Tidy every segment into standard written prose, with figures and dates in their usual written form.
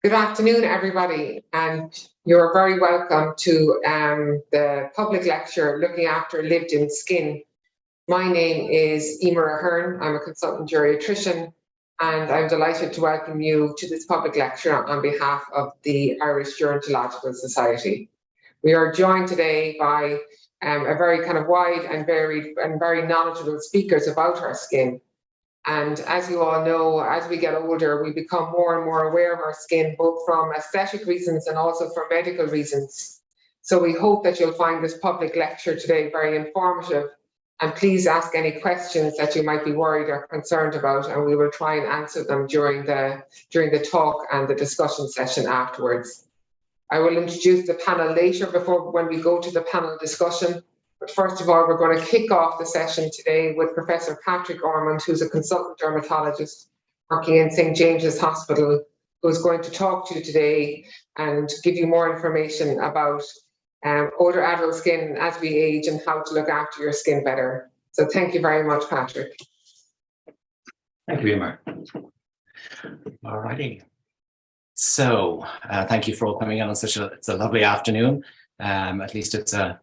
Good afternoon, everybody, and you're very welcome to the public lecture looking after lived-in skin. My name is Emer Ahern. I'm a consultant geriatrician, and I'm delighted to welcome you to this public lecture on behalf of the Irish Gerontological Society. We are joined today by a very kind of wide and varied and very knowledgeable speakers about our skin. And as you all know, as we get older, we become more and more aware of our skin, both from aesthetic reasons and also for medical reasons. So we hope that you'll find this public lecture today very informative. And please ask any questions that you might be worried or concerned about, and we will try and answer them during the talk and the discussion session afterwards. I will introduce the panel later when we go to the panel discussion. But first of all, we're going to kick off the session today with Professor Patrick Ormond, who's a consultant dermatologist working in St. James's Hospital, who's going to talk to you today and give you more information about older adult skin as we age and how to look after your skin better. So thank you very much, Patrick. Thank you, Emer. All righty. So thank you for all coming in on it's a lovely afternoon. At least it's a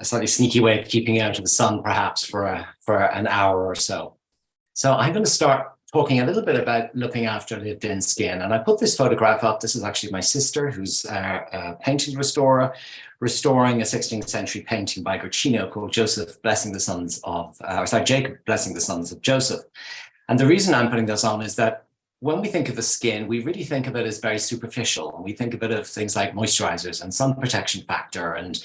slightly sneaky way of keeping out of the sun, perhaps for an hour or so. So I'm going to start talking a little bit about looking after lived-in skin. And I put this photograph up. This is actually my sister, who's a painting restorer, restoring a 16th century painting by Guercino called Jacob blessing the sons of Joseph. And the reason I'm putting this on is that when we think of the skin, we really think of it as very superficial. And we think of it of things like moisturizers and sun protection factor. And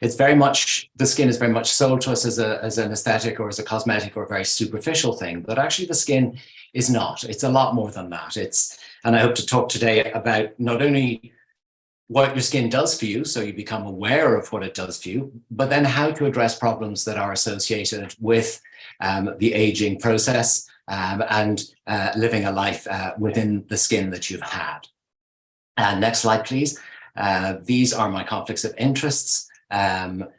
it's very much, the skin is very much sold to us as an aesthetic or as a cosmetic or a very superficial thing. But actually the skin is not. It's a lot more than that. And I hope to talk today about not only what your skin does for you, so you become aware of what it does for you, but then how to address problems that are associated with the aging process and living a life within the skin that you've had. Next slide, please. These are my conflicts of interests. No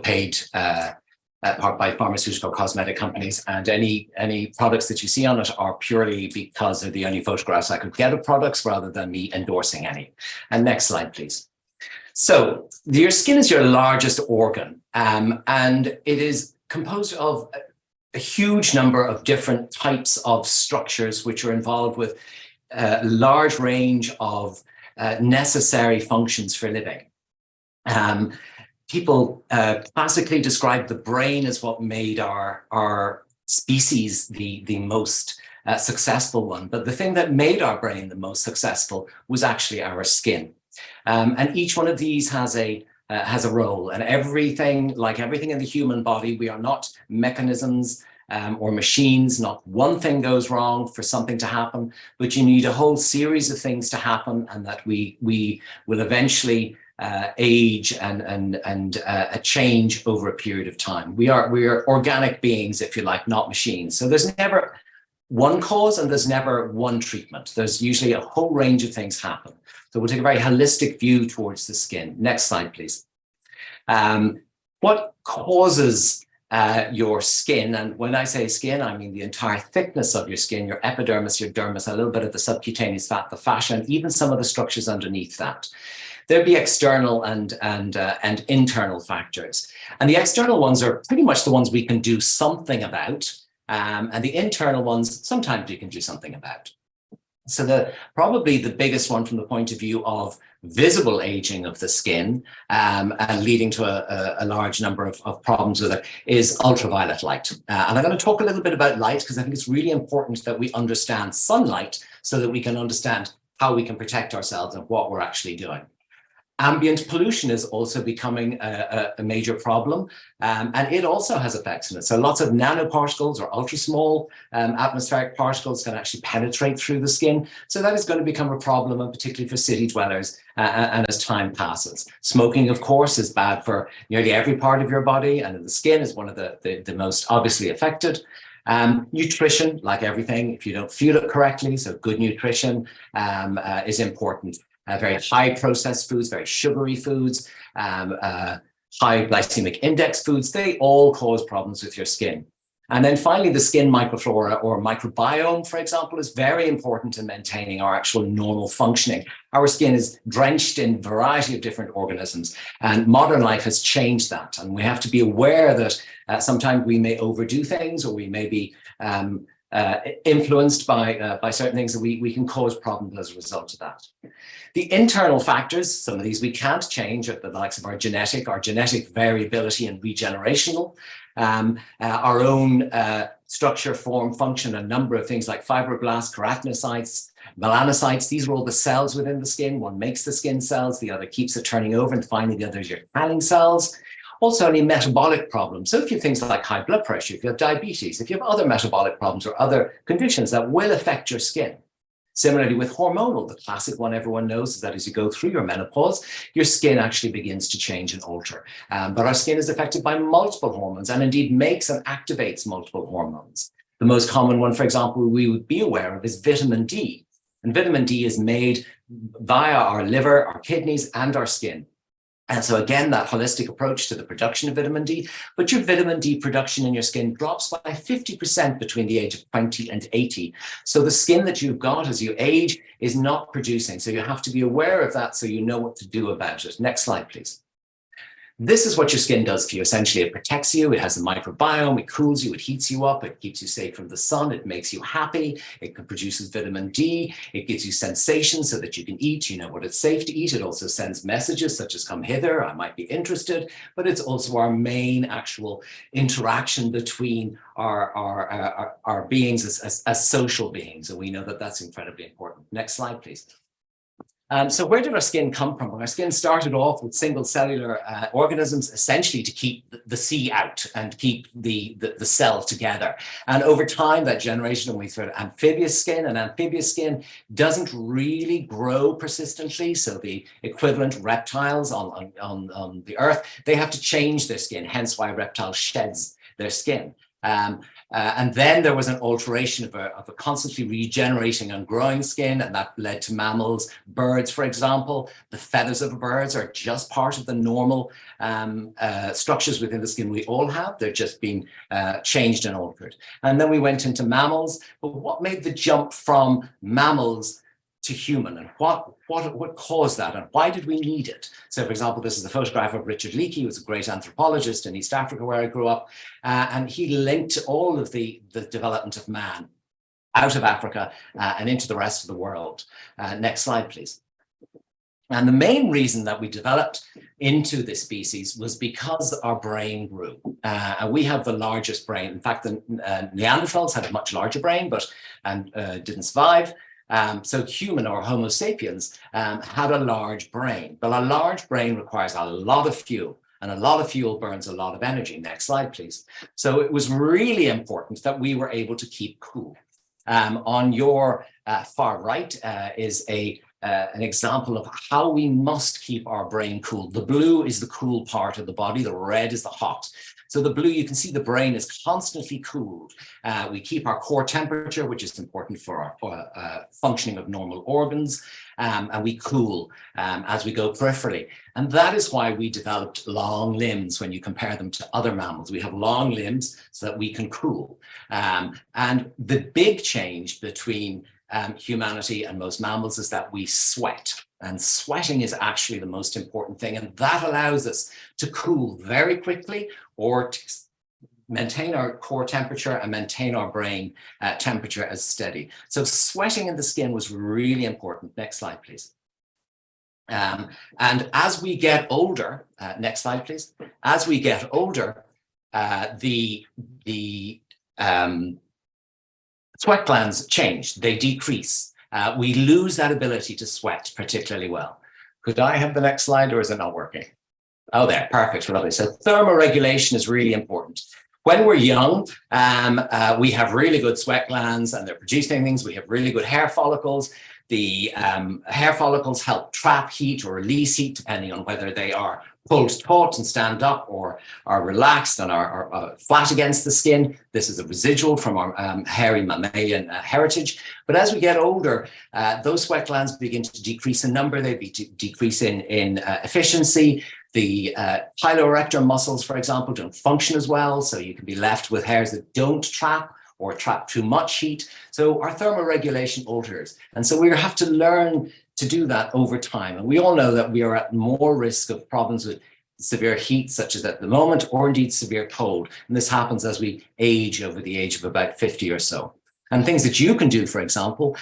paid by pharmaceutical cosmetic companies, and any products that you see on it are purely because they're the only photographs I could get of products rather than me endorsing any. And next slide, please. So your skin is your largest organ, and it is composed of a huge number of different types of structures which are involved with a large range of necessary functions for living. People classically describe the brain as what made our species the most successful one. But the thing that made our brain the most successful was actually our skin. And each one of these has a role, and like everything in the human body, we are not mechanisms or machines. Not one thing goes wrong for something to happen, but you need a whole series of things to happen, and that we will eventually age and change over a period of time. We are organic beings, if you like, not machines. So there's never one cause and there's never one treatment. There's usually a whole range of things happen. So we'll take a very holistic view towards the skin. Next slide, please. What causes your skin? And when I say skin, I mean the entire thickness of your skin, your epidermis, your dermis, a little bit of the subcutaneous fat, the fascia, and even some of the structures underneath that. There'd be external and internal factors. And the external ones are pretty much the ones we can do something about. And the internal ones, sometimes you can do something about. So probably the biggest one from the point of view of visible aging of the skin and leading to a large number of problems with it is ultraviolet light. And I'm going to talk a little bit about light because I think it's really important that we understand sunlight so that we can understand how we can protect ourselves and what we're actually doing. Ambient pollution is also becoming a major problem, and it also has effects on it. So lots of nanoparticles or ultra small atmospheric particles can actually penetrate through the skin. So that is going to become a problem, and particularly for city dwellers and as time passes. Smoking, of course, is bad for nearly every part of your body, and the skin is one of the most obviously affected. Nutrition, like everything, if you don't fuel it correctly, so good nutrition is important. Very high processed foods, very sugary foods, high glycemic index foods, they all cause problems with your skin. And then finally, the skin microflora or microbiome, for example, is very important in maintaining our actual normal functioning. Our skin is drenched in a variety of different organisms, and modern life has changed that. And we have to be aware that sometimes we may overdo things, or we may be influenced by certain things, that we can cause problems as a result of that. The internal factors, some of these we can't change, at the likes of our genetic variability and regenerational, our own structure, form, function, a number of things like fibroblasts, keratinocytes, melanocytes. These are all the cells within the skin. One makes the skin cells, the other keeps it turning over, and finally the other is your tanning cells. Also, any metabolic problems. So if you have things like high blood pressure, if you have diabetes, if you have other metabolic problems or other conditions that will affect your skin. Similarly with hormonal, the classic one everyone knows is that as you go through your menopause, your skin actually begins to change and alter. But our skin is affected by multiple hormones, and indeed makes and activates multiple hormones. The most common one, for example, we would be aware of is vitamin D. And vitamin D is made via our liver, our kidneys, and our skin. And so again, that holistic approach to the production of vitamin D, but your vitamin D production in your skin drops by 50% between the age of 20 and 80. So the skin that you've got as you age is not producing. So you have to be aware of that so you know what to do about it. Next slide, please. This is what your skin does for you. Essentially, it protects you. It has a microbiome. It cools you. It heats you up. It keeps you safe from the sun. It makes you happy. It produces vitamin D. It gives you sensations so that you can eat. You know what it's safe to eat. It also sends messages such as come hither, I might be interested. But it's also our main actual interaction between our beings as social beings. And we know that that's incredibly important. Next slide, please. So where did our skin come from? Our skin started off with single cellular organisms, essentially to keep the sea out and keep the cell together. And over time, that generation, we sort of amphibious skin, and amphibious skin doesn't really grow persistently. So the equivalent reptiles on the earth, they have to change their skin, hence why reptiles sheds their skin. And then there was an alteration of a constantly regenerating and growing skin, and that led to mammals, birds, for example. The feathers of birds are just part of the normal structures within the skin we all have. They're just being changed and altered. And then we went into mammals. But what made the jump from mammals to human, and what caused that, and why did we need it? So, for example, this is a photograph of Richard Leakey, who was a great anthropologist in East Africa, where I grew up, and he linked all of the development of man out of Africa and into the rest of the world. Next slide, please. And the main reason that we developed into this species was because our brain grew. And we have the largest brain. In fact, the Neanderthals had a much larger brain, but didn't survive. So human, or Homo sapiens, had a large brain, but a large brain requires a lot of fuel, and a lot of fuel burns a lot of energy. Next slide, please. So it was really important that we were able to keep cool. On your far right is an example of how we must keep our brain cool. The blue is the cool part of the body, the red is the hot. So the blue, you can see the brain is constantly cooled. We keep our core temperature, which is important for our functioning of normal organs, and we cool as we go peripherally. And that is why we developed long limbs when you compare them to other mammals. We have long limbs so that we can cool. And the big change between humanity and most mammals is that we sweat. And sweating is actually the most important thing. And that allows us to cool very quickly, or to maintain our core temperature and maintain our brain temperature as steady. So sweating in the skin was really important. Next slide, please. And as we get older, next slide, please. As we get older, the sweat glands change, they decrease. We lose that ability to sweat particularly well. Could I have the next slide, or is it not working? Oh, there, perfect, lovely. So thermoregulation is really important. When we're young, we have really good sweat glands and they're producing things. We have really good hair follicles. The hair follicles help trap heat or release heat, depending on whether they are pulled taut and stand up, or are relaxed and are flat against the skin. This is a residual from our hairy mammalian heritage. But as we get older, those sweat glands begin to decrease in number. They decrease in efficiency. The piloerector muscles, for example, don't function as well. So you can be left with hairs that don't trap or trap too much heat. So our thermoregulation alters. And so we have to learn to do that over time. And we all know that we are at more risk of problems with severe heat, such as at the moment, or indeed severe cold. And this happens as we age over the age of about 50 or so. And things that you can do, for example,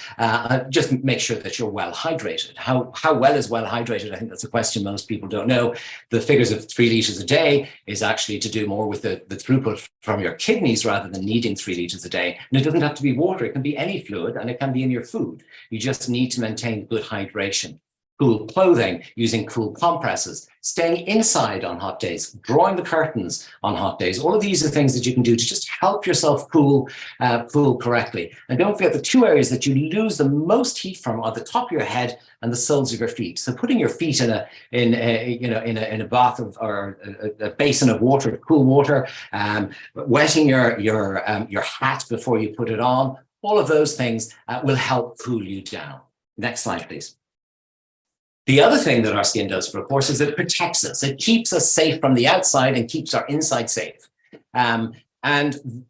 just make sure that you're well hydrated. How well is well hydrated? I think that's a question most people don't know. The figures of 3 liters a day is actually to do more with the throughput from your kidneys rather than needing 3 liters a day. And it doesn't have to be water. It can be any fluid, and it can be in your food. You just need to maintain good hydration. Cool clothing, using cool compresses, staying inside on hot days, drawing the curtains on hot days. All of these are things that you can do to just help yourself cool correctly. And don't forget the 2 areas that you lose the most heat from are the top of your head and the soles of your feet. So putting your feet in a bath of, or a basin of water, cool water, wetting your hat before you put it on, all of those things will help cool you down. Next slide, please. The other thing that our skin does, of course, is it protects us. It keeps us safe from the outside and keeps our inside safe. And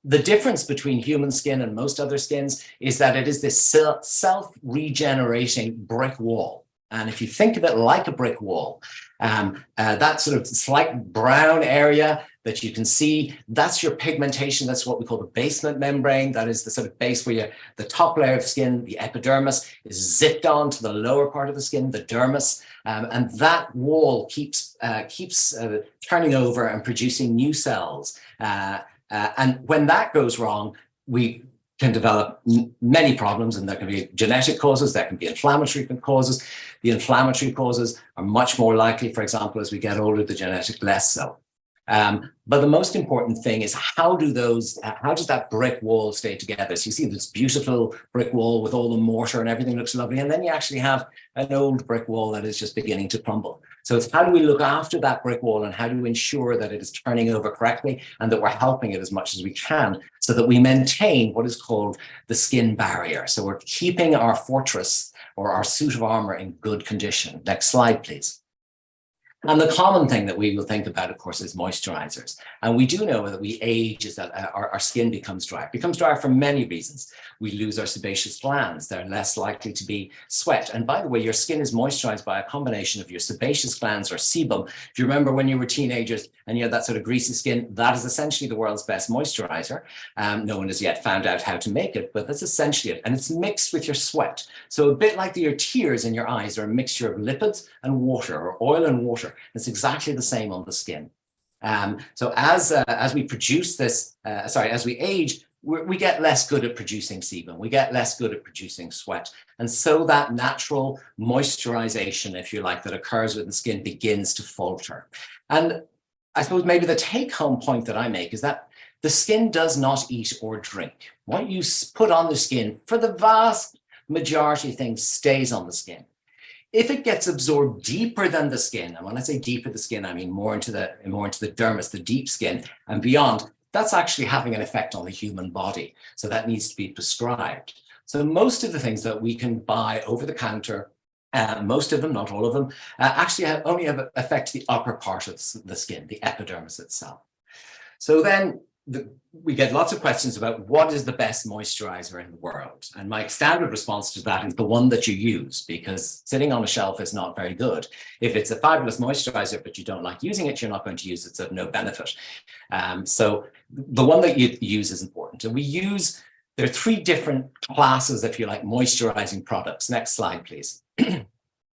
the difference between human skin and most other skins is that it is this self-regenerating brick wall. And if you think of it like a brick wall, that sort of slight brown area that you can see, that's your pigmentation. That's what we call the basement membrane. That is the sort of base where the top layer of skin, the epidermis, is zipped on to the lower part of the skin, the dermis. And that wall keeps turning over and producing new cells. And when that goes wrong, we can develop many problems, and there can be genetic causes, there can be inflammatory causes. The inflammatory causes are much more likely, for example, as we get older, the genetic less so. But the most important thing is how does that brick wall stay together? So you see this beautiful brick wall with all the mortar and everything looks lovely, and then you actually have an old brick wall that is just beginning to crumble. So it's how do we look after that brick wall, and how do we ensure that it is turning over correctly and that we're helping it as much as we can so that we maintain what is called the skin barrier. So we're keeping our fortress or our suit of armor in good condition. Next slide, please. And the common thing that we will think about, of course, is moisturizers. And we do know that we age is that our skin becomes dry. It becomes dry for many reasons. We lose our sebaceous glands. They're less likely to be sweat. And by the way, your skin is moisturized by a combination of your sebaceous glands or sebum. If you remember when you were teenagers and you had that sort of greasy skin, that is essentially the world's best moisturizer. No one has yet found out how to make it, but that's essentially it. And it's mixed with your sweat. So a bit like your tears in your eyes are a mixture of lipids and water, or oil and water. It's exactly the same on the skin. So as we produce this, as we age, we get less good at producing sebum. We get less good at producing sweat. And so that natural moisturization, if you like, that occurs with the skin begins to falter. And I suppose maybe the take-home point that I make is that the skin does not eat or drink. What you put on the skin, for the vast majority of things, stays on the skin. If it gets absorbed deeper than the skin, and when I say deeper the skin, I mean more into the dermis, the deep skin and beyond, that's actually having an effect on the human body. So that needs to be prescribed. So most of the things that we can buy over the counter, most of them, not all of them, actually only affect the upper part of the skin, the epidermis itself. So then we get lots of questions about what is the best moisturizer in the world. And my standard response to that is the one that you use, because sitting on a shelf is not very good. If it's a fabulous moisturizer, but you don't like using it, you're not going to use it, it's of no benefit. So the one that you use is important. And there are 3 different classes, if you like, moisturizing products. Next slide, please.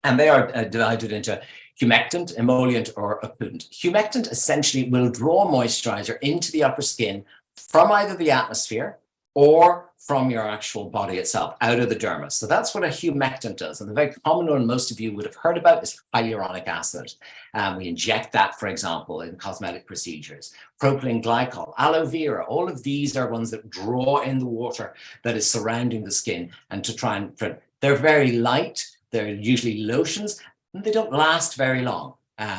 And they are divided into humectant, emollient, or occludent. Humectant essentially will draw moisturizer into the upper skin from either the atmosphere or from your actual body itself, out of the dermis. So that's what a humectant does. And the very common one most of you would have heard about is hyaluronic acid. We inject that, for example, in cosmetic procedures. Propylene glycol, aloe vera, all of these are ones that draw in the water that is surrounding the skin and to try and, they're very light, they're usually lotions, and they don't last very long.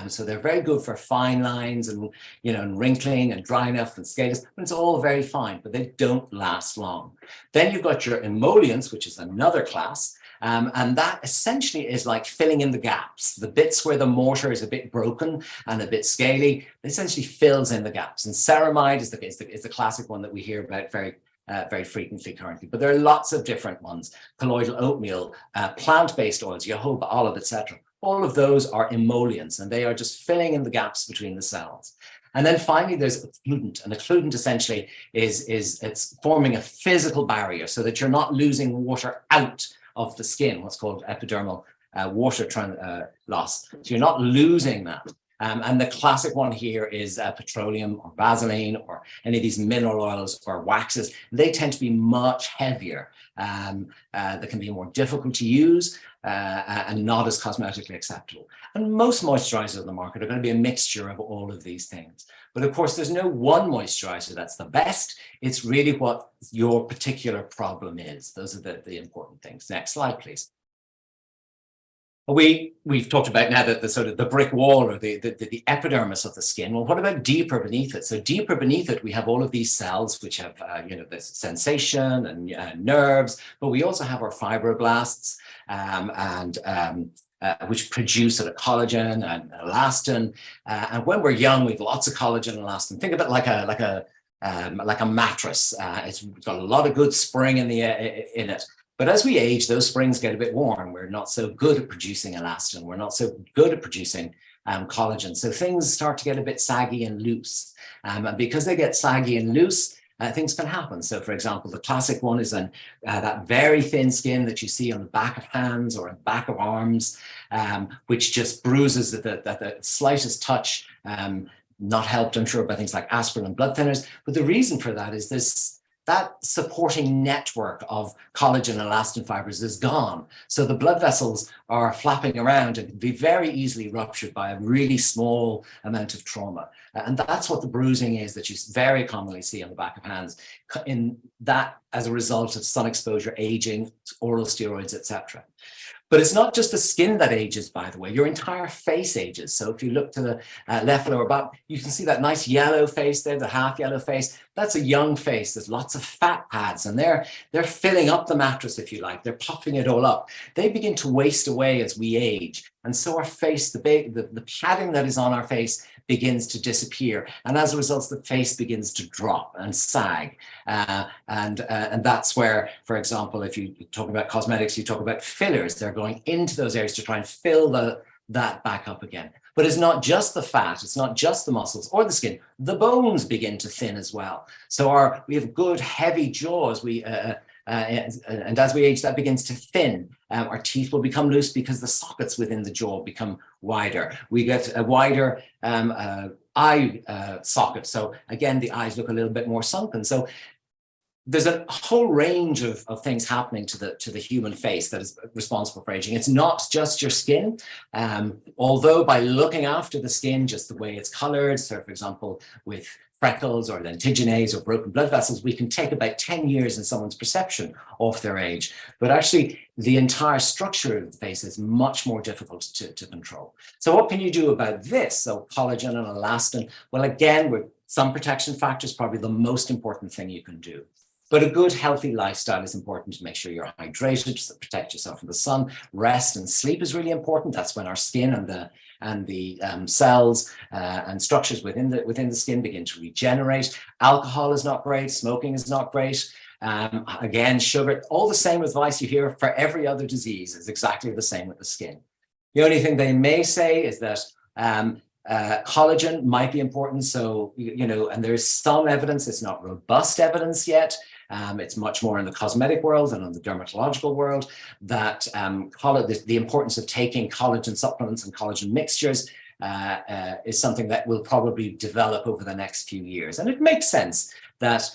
So they're very good for fine lines and, and wrinkling and drying up and scales. It's all very fine, but they don't last long. Then you've got your emollients, which is another class. And that essentially is like filling in the gaps. The bits where the mortar is a bit broken and a bit scaly, it essentially fills in the gaps. And ceramide is the classic one that we hear about very frequently currently. But there are lots of different ones: colloidal oatmeal, plant-based oils, jojoba, olive, etc. All of those are emollients, and they are just filling in the gaps between the cells. And then finally, there's occludant, and occludant essentially it's forming a physical barrier so that you're not losing water out of the skin, what's called epidermal water loss. So you're not losing that. And the classic one here is petroleum or Vaseline or any of these mineral oils or waxes. They tend to be much heavier. They can be more difficult to use and not as cosmetically acceptable. And most moisturizers on the market are going to be a mixture of all of these things. But of course, there's no one moisturizer that's the best. It's really what your particular problem is. Those are the important things. Next slide, please. We've talked about now that the sort of the brick wall or the epidermis of the skin. Well, what about deeper beneath it? So deeper beneath it, we have all of these cells which have this sensation and nerves, but we also have our fibroblasts which produce sort of collagen and elastin. And when we're young, we have lots of collagen and elastin. Think of it like a mattress. It's got a lot of good spring in it. But as we age, those springs get a bit worn. We're not so good at producing elastin. We're not so good at producing collagen. So things start to get a bit saggy and loose. And because they get saggy and loose, things can happen. So for example, the classic one is that very thin skin that you see on the back of hands or on the back of arms, which just bruises at the slightest touch, not helped, I'm sure, by things like aspirin and blood thinners. But the reason for that is that supporting network of collagen and elastin fibers is gone. So the blood vessels are flapping around and can be very easily ruptured by a really small amount of trauma. And that's what the bruising is that you very commonly see on the back of hands, in that as a result of sun exposure, aging, oral steroids, etc. But it's not just the skin that ages, by the way. Your entire face ages. So if you look to the left lower back, you can see that nice yellow face there, the half yellow face. That's a young face. There's lots of fat pads, and they're filling up the mattress, if you like. They're puffing it all up. They begin to waste away as we age. And so our face, the padding that is on our face begins to disappear. And as a result, the face begins to drop and sag. And that's where, for example, if you talk about cosmetics, you talk about fillers. They're going into those areas to try and fill that back up again. But it's not just the fat, it's not just the muscles or the skin. The bones begin to thin as well. So we have good, heavy jaws. And as we age, that begins to thin. Our teeth will become loose because the sockets within the jaw become wider. We get a wider eye socket. So again, the eyes look a little bit more sunken. So there's a whole range of things happening to the human face that is responsible for aging. It's not just your skin, although by looking after the skin, just the way it's colored, so for example, with freckles or lentiginase or broken blood vessels, we can take about 10 years in someone's perception of their age. But actually, the entire structure of the face is much more difficult to control. So what can you do about this? So collagen and elastin, well, again, with some protection factors, probably the most important thing you can do. But a good, healthy lifestyle is important to make sure you're hydrated, to protect yourself from the sun. Rest and sleep is really important. That's when our skin and the cells and structures within the skin begin to regenerate. Alcohol is not great. Smoking is not great. Again, sugar, all the same advice you hear for every other disease is exactly the same with the skin. The only thing they may say is that collagen might be important. So, and there's some evidence, it's not robust evidence yet. It's much more in the cosmetic world and in the dermatological world that the importance of taking collagen supplements and collagen mixtures is something that will probably develop over the next few years. And it makes sense that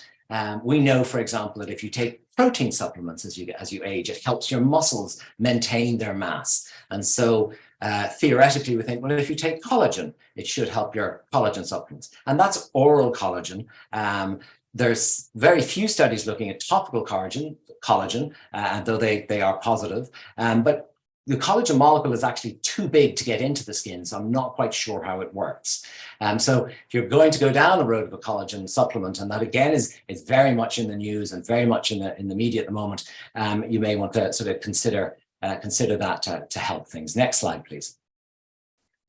we know, for example, that if you take protein supplements as you age, it helps your muscles maintain their mass. And so theoretically, we think, well, if you take collagen, it should help your collagen supplements. And that's oral collagen. There's very few studies looking at topical collagen, though they are positive. But the collagen molecule is actually too big to get into the skin, so I'm not quite sure how it works. So if you're going to go down the road of a collagen supplement, and that again is very much in the news and very much in the media at the moment, you may want to sort of consider consider that to help things. Next slide, please.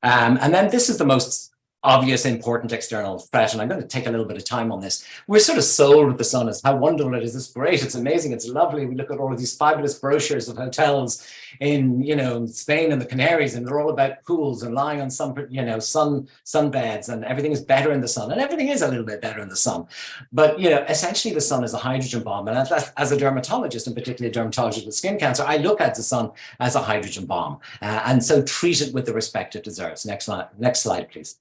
And then this is the most obvious, important external threat, and I'm going to take a little bit of time on this. We're sort of sold with the sun as how wonderful it is. It's great. It's amazing. It's lovely. We look at all of these fabulous brochures of hotels in, Spain and the Canaries, and they're all about pools and lying on sun beds, and everything is better in the sun, and everything is a little bit better in the sun. But essentially, the sun is a hydrogen bomb, and as a dermatologist, and particularly a dermatologist with skin cancer, I look at the sun as a hydrogen bomb, and so treat it with the respect it deserves. Next slide, please.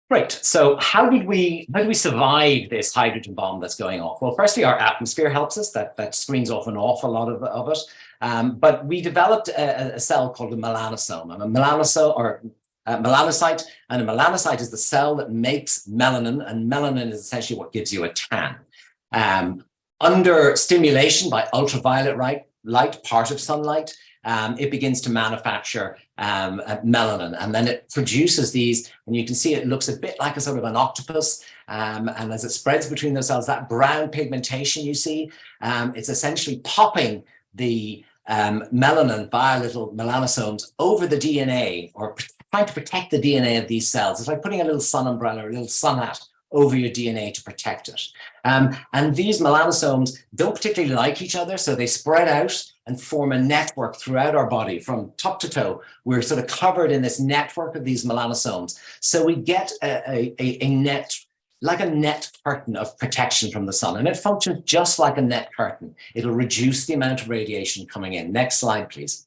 Great. So how do we survive this hydrogen bomb that's going off? Well, firstly, our atmosphere helps us. That screens off an awful lot of it. But we developed a cell called a melanosome, and a melanocyte, and a melanocyte is the cell that makes melanin, and melanin is essentially what gives you a tan. Under stimulation by ultraviolet light, part of sunlight, it begins to manufacture melanin, and then it produces these, and you can see it looks a bit like a sort of an octopus, and as it spreads between those cells, that brown pigmentation you see, it's essentially popping the melanin via little melanosomes over the DNA, or trying to protect the DNA of these cells. It's like putting a little sun umbrella or a little sun hat over your DNA to protect it. And these melanosomes don't particularly like each other, so they spread out and form a network throughout our body from top to toe. We're sort of covered in this network of these melanosomes. So we get a net, like a net curtain of protection from the sun, and it functions just like a net curtain. It'll reduce the amount of radiation coming in. Next slide, please.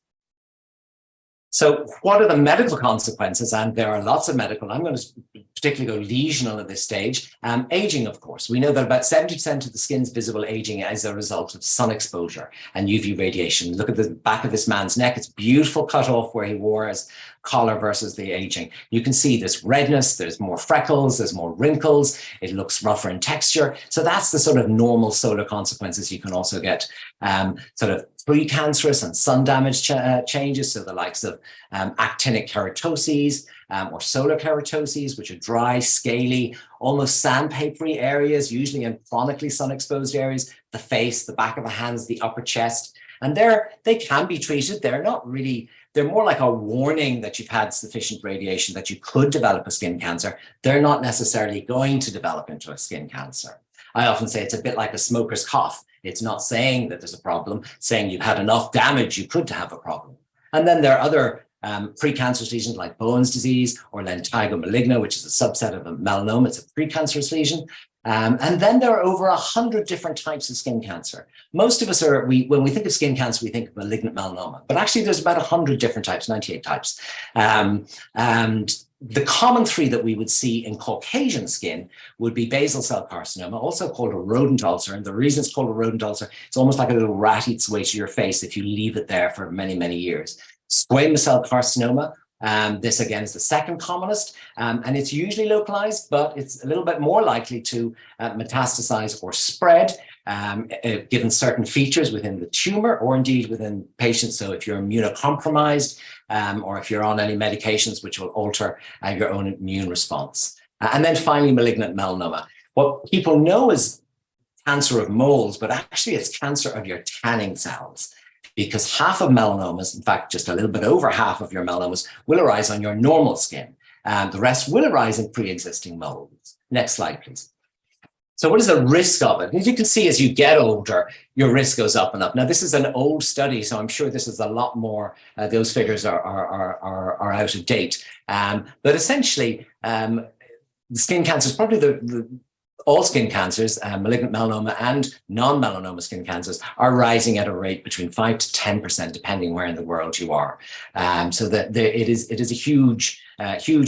So what are the medical consequences? And there are lots of medical. I'm going to particularly go lesional at this stage. Aging, of course. We know that about 70% of the skin's visible aging is a result of sun exposure and UV radiation. Look at the back of this man's neck. It's beautiful cut off where he wore his collar versus the aging. You can see this redness, there's more freckles, there's more wrinkles, it looks rougher in texture. So that's the sort of normal solar consequences. You can also get sort of precancerous and sun damage changes, so the likes of actinic keratoses or solar keratoses, which are dry, scaly, almost sandpapery areas, usually in chronically sun-exposed areas, the face, the back of the hands, the upper chest. And they can be treated. They're not really, they're more like a warning that you've had sufficient radiation that you could develop a skin cancer. They're not necessarily going to develop into a skin cancer. I often say it's a bit like a smoker's cough. It's not saying that there's a problem, saying you've had enough damage, you could have a problem. And then there are other precancerous lesions like Bowen's disease or lentigo maligna, which is a subset of a melanoma. It's a precancerous lesion. And then there are over 100 different types of skin cancer. Most of us when we think of skin cancer, we think of malignant melanoma, but actually there's about 100 different types, 98 types. And the common three that we would see in Caucasian skin would be basal cell carcinoma, also called a rodent ulcer. And the reason it's called a rodent ulcer, it's almost like a little rat eats away to your face if you leave it there for many, many years. Squamous cell carcinoma, this again is the second commonest, and it's usually localized, but it's a little bit more likely to metastasize or spread, given certain features within the tumor or indeed within patients. So if you're immunocompromised or if you're on any medications which will alter your own immune response. And then finally, malignant melanoma. What people know is cancer of moles, but actually it's cancer of your tanning cells. Because half of melanomas, in fact, just a little bit over half of your melanomas will arise on your normal skin. And the rest will arise in pre-existing moles. Next slide, please. So what is the risk of it? As you can see, as you get older, your risk goes up and up. Now, this is an old study, so I'm sure this is a lot more, those figures are out of date. But essentially, skin cancer is probably all skin cancers, malignant melanoma and non-melanoma skin cancers, are rising at a rate between 5 to 10%, depending where in the world you are. So that it is a huge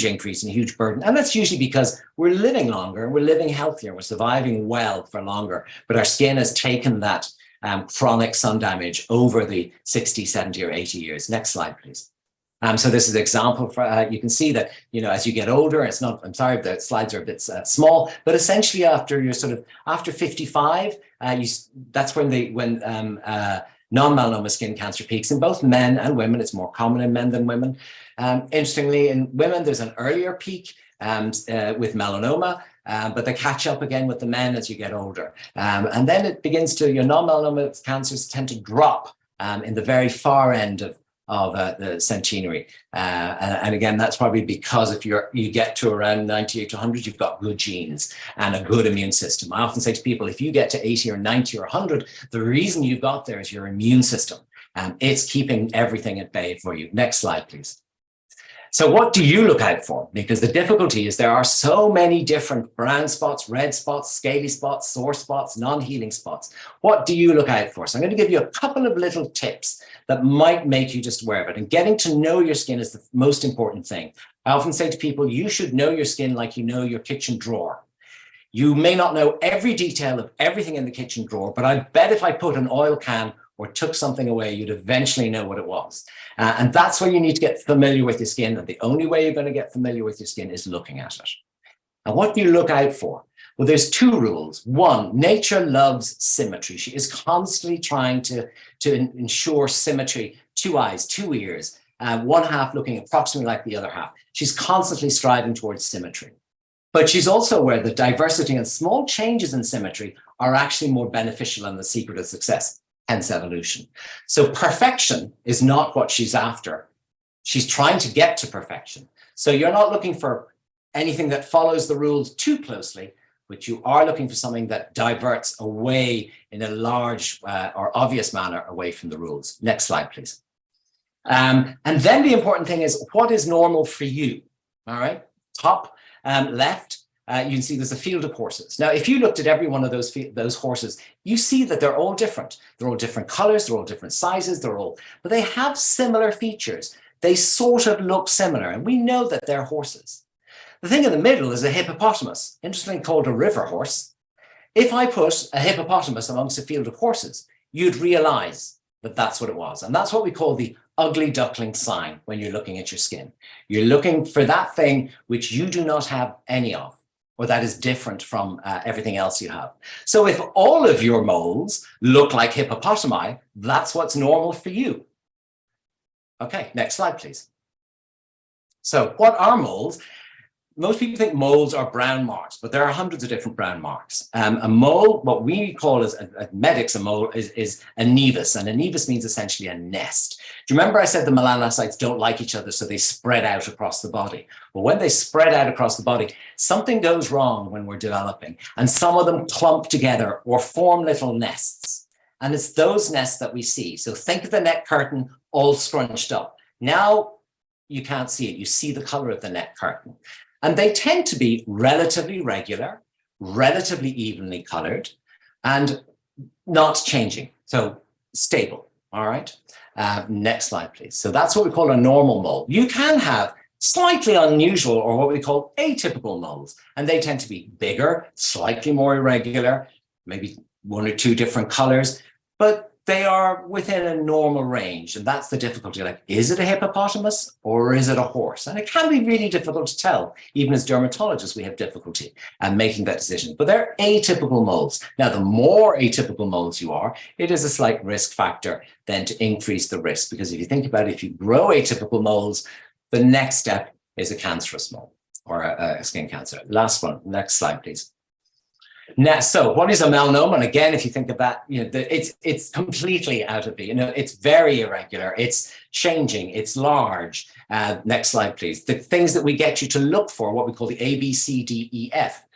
increase and a huge burden. And that's usually because we're living longer, we're living healthier, we're surviving well for longer, but our skin has taken that chronic sun damage over the 60, 70 or 80 years. Next slide, please. So this is an example for, you can see that, as you get older, it's not, I'm sorry, the slides are a bit small, but essentially after 55, that's when non-melanoma skin cancer peaks in both men and women. It's more common in men than women. Interestingly, in women, there's an earlier peak with melanoma, but they catch up again with the men as you get older. And then it begins to, your non-melanoma cancers tend to drop in the very far end of the centenary. And again, that's probably because if you get to around 98 to 100, you've got good genes and a good immune system. I often say to people, if you get to 80 or 90 or 100, the reason you got there is your immune system. It's keeping everything at bay for you. Next slide, please. So what do you look out for? Because the difficulty is there are so many different brown spots, red spots, scaly spots, sore spots, non-healing spots. What do you look out for? So I'm going to give you a couple of little tips that might make you just aware of it. And getting to know your skin is the most important thing. I often say to people, you should know your skin like you know your kitchen drawer. You may not know every detail of everything in the kitchen drawer, but I bet if I put an oil can or took something away, you'd eventually know what it was. And that's where you need to get familiar with your skin. And the only way you're going to get familiar with your skin is looking at it. And what do you look out for? Well, there's two rules. One, nature loves symmetry. She is constantly trying to ensure symmetry, two eyes, two ears, one half looking approximately like the other half. She's constantly striving towards symmetry. But she's also aware that diversity and small changes in symmetry are actually more beneficial and the secret of success. Hence evolution. So perfection is not what she's after. She's trying to get to perfection. So you're not looking for anything that follows the rules too closely, but you are looking for something that diverts away in a large or obvious manner away from the rules. Next slide, please. And then the important thing is, what is normal for you? All right, top left. You can see there's a field of horses. Now, if you looked at every one of those horses, you see that they're all different. They're all different colors, they're all different sizes, but they have similar features. They sort of look similar, and we know that they're horses. The thing in the middle is a hippopotamus, interestingly called a river horse. If I put a hippopotamus amongst a field of horses, you'd realize that that's what it was. And that's what we call the ugly duckling sign when you're looking at your skin. You're looking for that thing which you do not have any of, or that is different from everything else you have. So if all of your moles look like hippopotami, that's what's normal for you. Okay, next slide, please. So what are moles? Most people think moles are brown marks, but there are hundreds of different brown marks. A mole, what we call as medics a mole, is a nevus, and a nevus means essentially a nest. Do you remember I said the melanocytes don't like each other, so they spread out across the body? Well, when they spread out across the body, something goes wrong when we're developing, and some of them clump together or form little nests. And it's those nests that we see. So think of the neck curtain all scrunched up. Now you can't see it. You see the color of the neck curtain. And they tend to be relatively regular, relatively evenly colored, and not changing. So stable, all right? Next slide, please. So that's what we call a normal mole. You can have slightly unusual or what we call atypical moles, and they tend to be bigger, slightly more irregular, maybe one or two different colors, but they are within a normal range. And that's the difficulty. Like, is it a hippopotamus or is it a horse? And it can be really difficult to tell. Even as dermatologists, we have difficulty making that decision. But they're atypical moles. Now, the more atypical moles you are, it is a slight risk factor then to increase the risk. Because if you think about it, if you grow atypical moles, the next step is a cancerous mole or a skin cancer. Last one, next slide, please. Now, so what is a melanoma? And again, if you think of that, it's completely out of the, it's very irregular, it's changing, it's large. Next slide, please. The things that we get you to look for, what we call the A, B, C, D, E, F.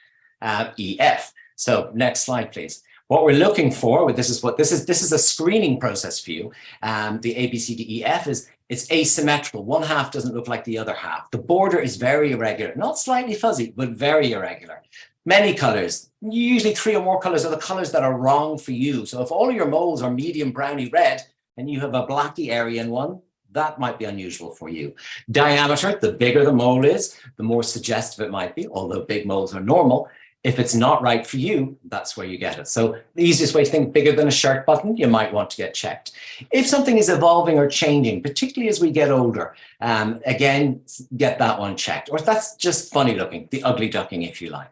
EF. So next slide, please. What we're looking for, this is a screening process for you. The A, B, C, D, E, F it's asymmetrical. One half doesn't look like the other half. The border is very irregular, not slightly fuzzy, but very irregular. Many colors, usually 3 or more colors, are the colors that are wrong for you. So if all of your moles are medium browny red and you have a blacky area in one, that might be unusual for you. Diameter, the bigger the mole is, the more suggestive it might be, although big moles are normal. If it's not right for you, that's where you get it. So the easiest way to think, bigger than a shirt button, you might want to get checked. If something is evolving or changing, particularly as we get older, again, get that one checked. Or that's just funny looking, the ugly ducking, if you like.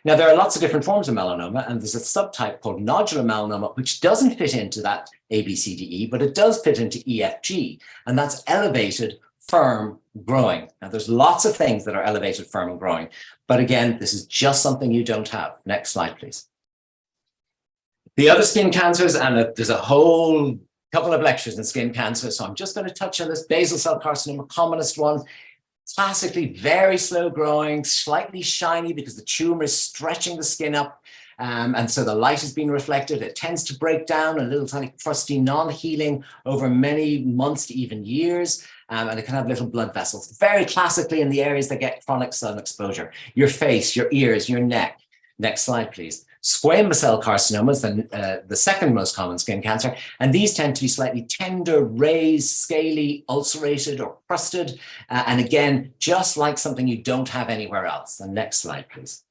Now, there are lots of different forms of melanoma, and there's a subtype called nodular melanoma, which doesn't fit into that ABCDE, but it does fit into EFG, and that's elevated firm, growing. Now, there's lots of things that are elevated, firm, and growing. But again, this is just something you don't have. Next slide, please. The other skin cancers, and there's a whole couple of lectures in skin cancer, so I'm just going to touch on this. Basal cell carcinoma, commonest one. Classically very slow growing, slightly shiny because the tumor is stretching the skin up. And so the light is being reflected. It tends to break down a little tiny crusty, non-healing over many months to even years. And it can have little blood vessels, very classically in the areas that get chronic sun exposure. Your face, your ears, your neck. Next slide, please. Squamous cell carcinoma is the second most common skin cancer. And these tend to be slightly tender, raised, scaly, ulcerated, or crusted. And again, just like something you don't have anywhere else. And next slide, please.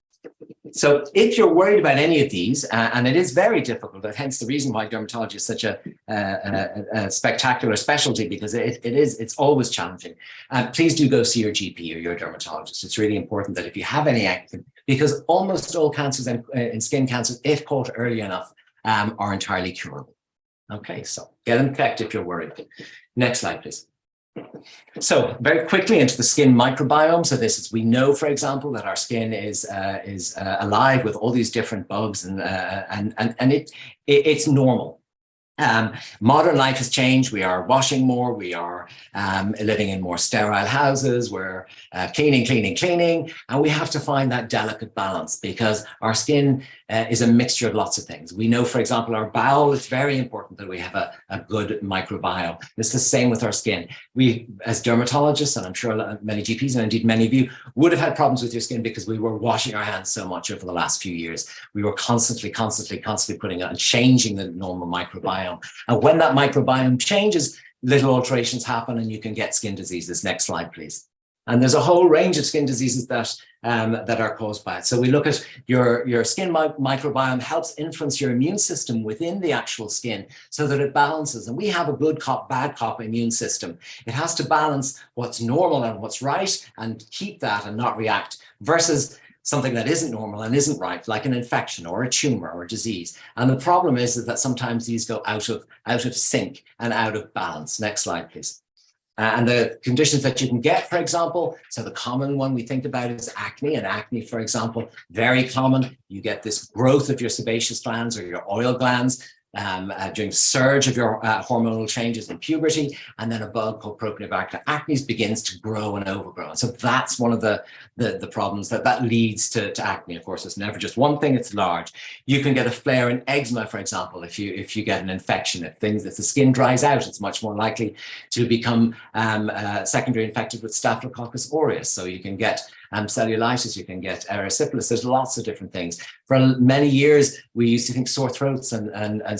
So if you're worried about any of these, and it is very difficult, hence the reason why dermatology is such a spectacular specialty, because it's always challenging. Please do go see your GP or your dermatologist. It's really important that if you have any active, because almost all cancers in skin cancers, if caught early enough, are entirely curable. Okay, so get them checked if you're worried. Next slide, please. So very quickly into the skin microbiome. So this is, we know, for example, that our skin is alive with all these different bugs, and it's normal. Modern life has changed. We are washing more. We are living in more sterile houses. We're cleaning, and we have to find that delicate balance, because our skin is a mixture of lots of things. We know, for example, our bowel, it's very important that we have a good microbiome. It's the same with our skin. We, as dermatologists, and I'm sure many GPs, and indeed many of you, would have had problems with your skin because we were washing our hands so much over the last few years. We were constantly putting out and changing the normal microbiome. And when that microbiome changes, little alterations happen and you can get skin diseases. Next slide, please. And there's a whole range of skin diseases that are caused by it. So we look at your skin microbiome helps influence your immune system within the actual skin so that it balances. And we have a good cop, bad cop immune system. It has to balance what's normal and what's right and keep that and not react, versus something that isn't normal and isn't right, like an infection or a tumor or a disease. And the problem is that sometimes these go out of sync and out of balance. Next slide, please. And the conditions that you can get, for example, so the common one we think about is acne. And acne, for example, very common. You get this growth of your sebaceous glands or your oil glands during surge of your hormonal changes in puberty, and then a bug called Propionibacter acnes begins to grow and overgrow. And so that's one of the problems that leads to acne. Of course, it's never just one thing, it's large. You can get a flare in eczema, for example, if you get an infection. If the skin dries out, it's much more likely to become secondary infected with Staphylococcus aureus. So you can get cellulitis, you can get erysipelas. There's lots of different things. For many years, we used to think sore throats and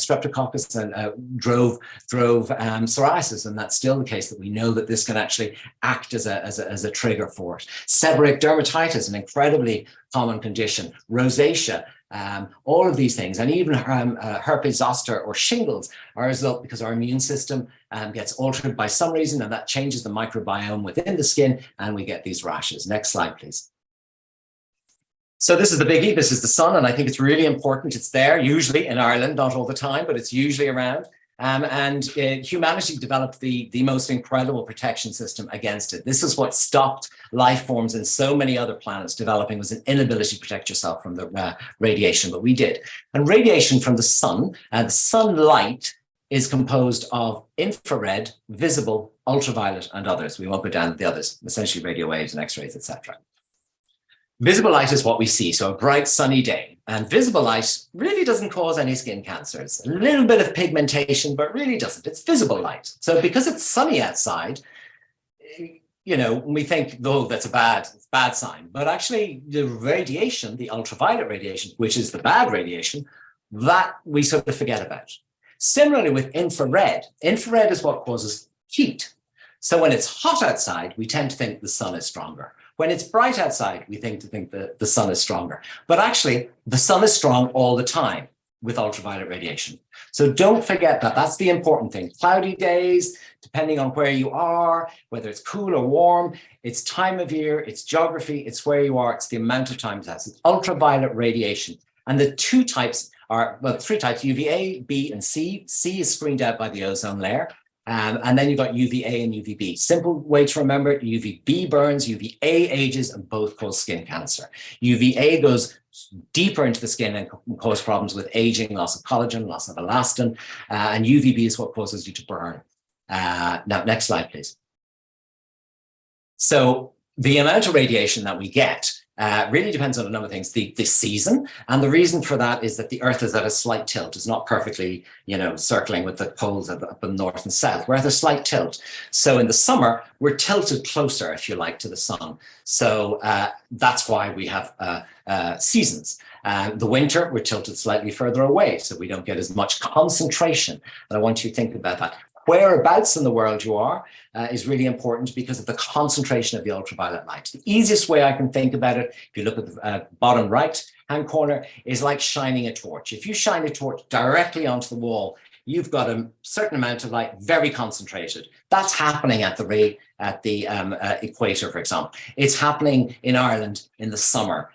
streptococcus drove psoriasis, and that's still the case, that we know that this can actually act as a trigger for it. Seborrheic dermatitis, an incredibly common condition. Rosacea, all of these things, and even herpes zoster or shingles are a result because our immune system gets altered by some reason, and that changes the microbiome within the skin, and we get these rashes. Next slide, please. So this is the biggie. This is the sun, and I think it's really important. It's there usually in Ireland, not all the time, but it's usually around. Humanity developed the most incredible protection system against it. This is what stopped life forms in so many other planets developing, was an inability to protect yourself from the radiation, but we did. And radiation from the sun, the sunlight, is composed of infrared, visible, ultraviolet, and others. We won't go down to the others, essentially radio waves and X-rays, etc. Visible light is what we see, so a bright sunny day. And visible light really doesn't cause any skin cancers. A little bit of pigmentation, but really doesn't. It's visible light. So because it's sunny outside, you know, we think, oh, that's a bad sign. But actually the radiation, the ultraviolet radiation, which is the bad radiation, that we sort of forget about. Similarly with infrared, infrared is what causes heat. So when it's hot outside, we tend to think the sun is stronger. When it's bright outside, we think that the sun is stronger. But actually, the sun is strong all the time with ultraviolet radiation. So don't forget that. That's the important thing. Cloudy days, depending on where you are, whether it's cool or warm, it's time of year, it's geography, it's where you are, it's the amount of time that's it's ultraviolet radiation. And the two types are, well, three types, UVA, B, and C. C is screened out by the ozone layer. And then you've got UVA and UVB. Simple way to remember it, UVB burns, UVA ages, and both cause skin cancer. UVA goes deeper into the skin and can cause problems with aging, loss of collagen, loss of elastin, and UVB is what causes you to burn. Now, next slide, please. So the amount of radiation that we get really depends on a number of things. The season, and the reason for that is that the Earth is at a slight tilt. It's not perfectly, circling with the poles up in north and south. We're at a slight tilt. So in the summer, we're tilted closer, if you like, to the sun. So that's why we have seasons. The winter, we're tilted slightly further away, so we don't get as much concentration. And I want you to think about that. Whereabouts in the world you are is really important because of the concentration of the ultraviolet light. The easiest way I can think about it, if you look at the bottom right-hand corner, is like shining a torch. If you shine a torch directly onto the wall, you've got a certain amount of light, very concentrated. That's happening at the equator, for example. It's happening in Ireland in the summer,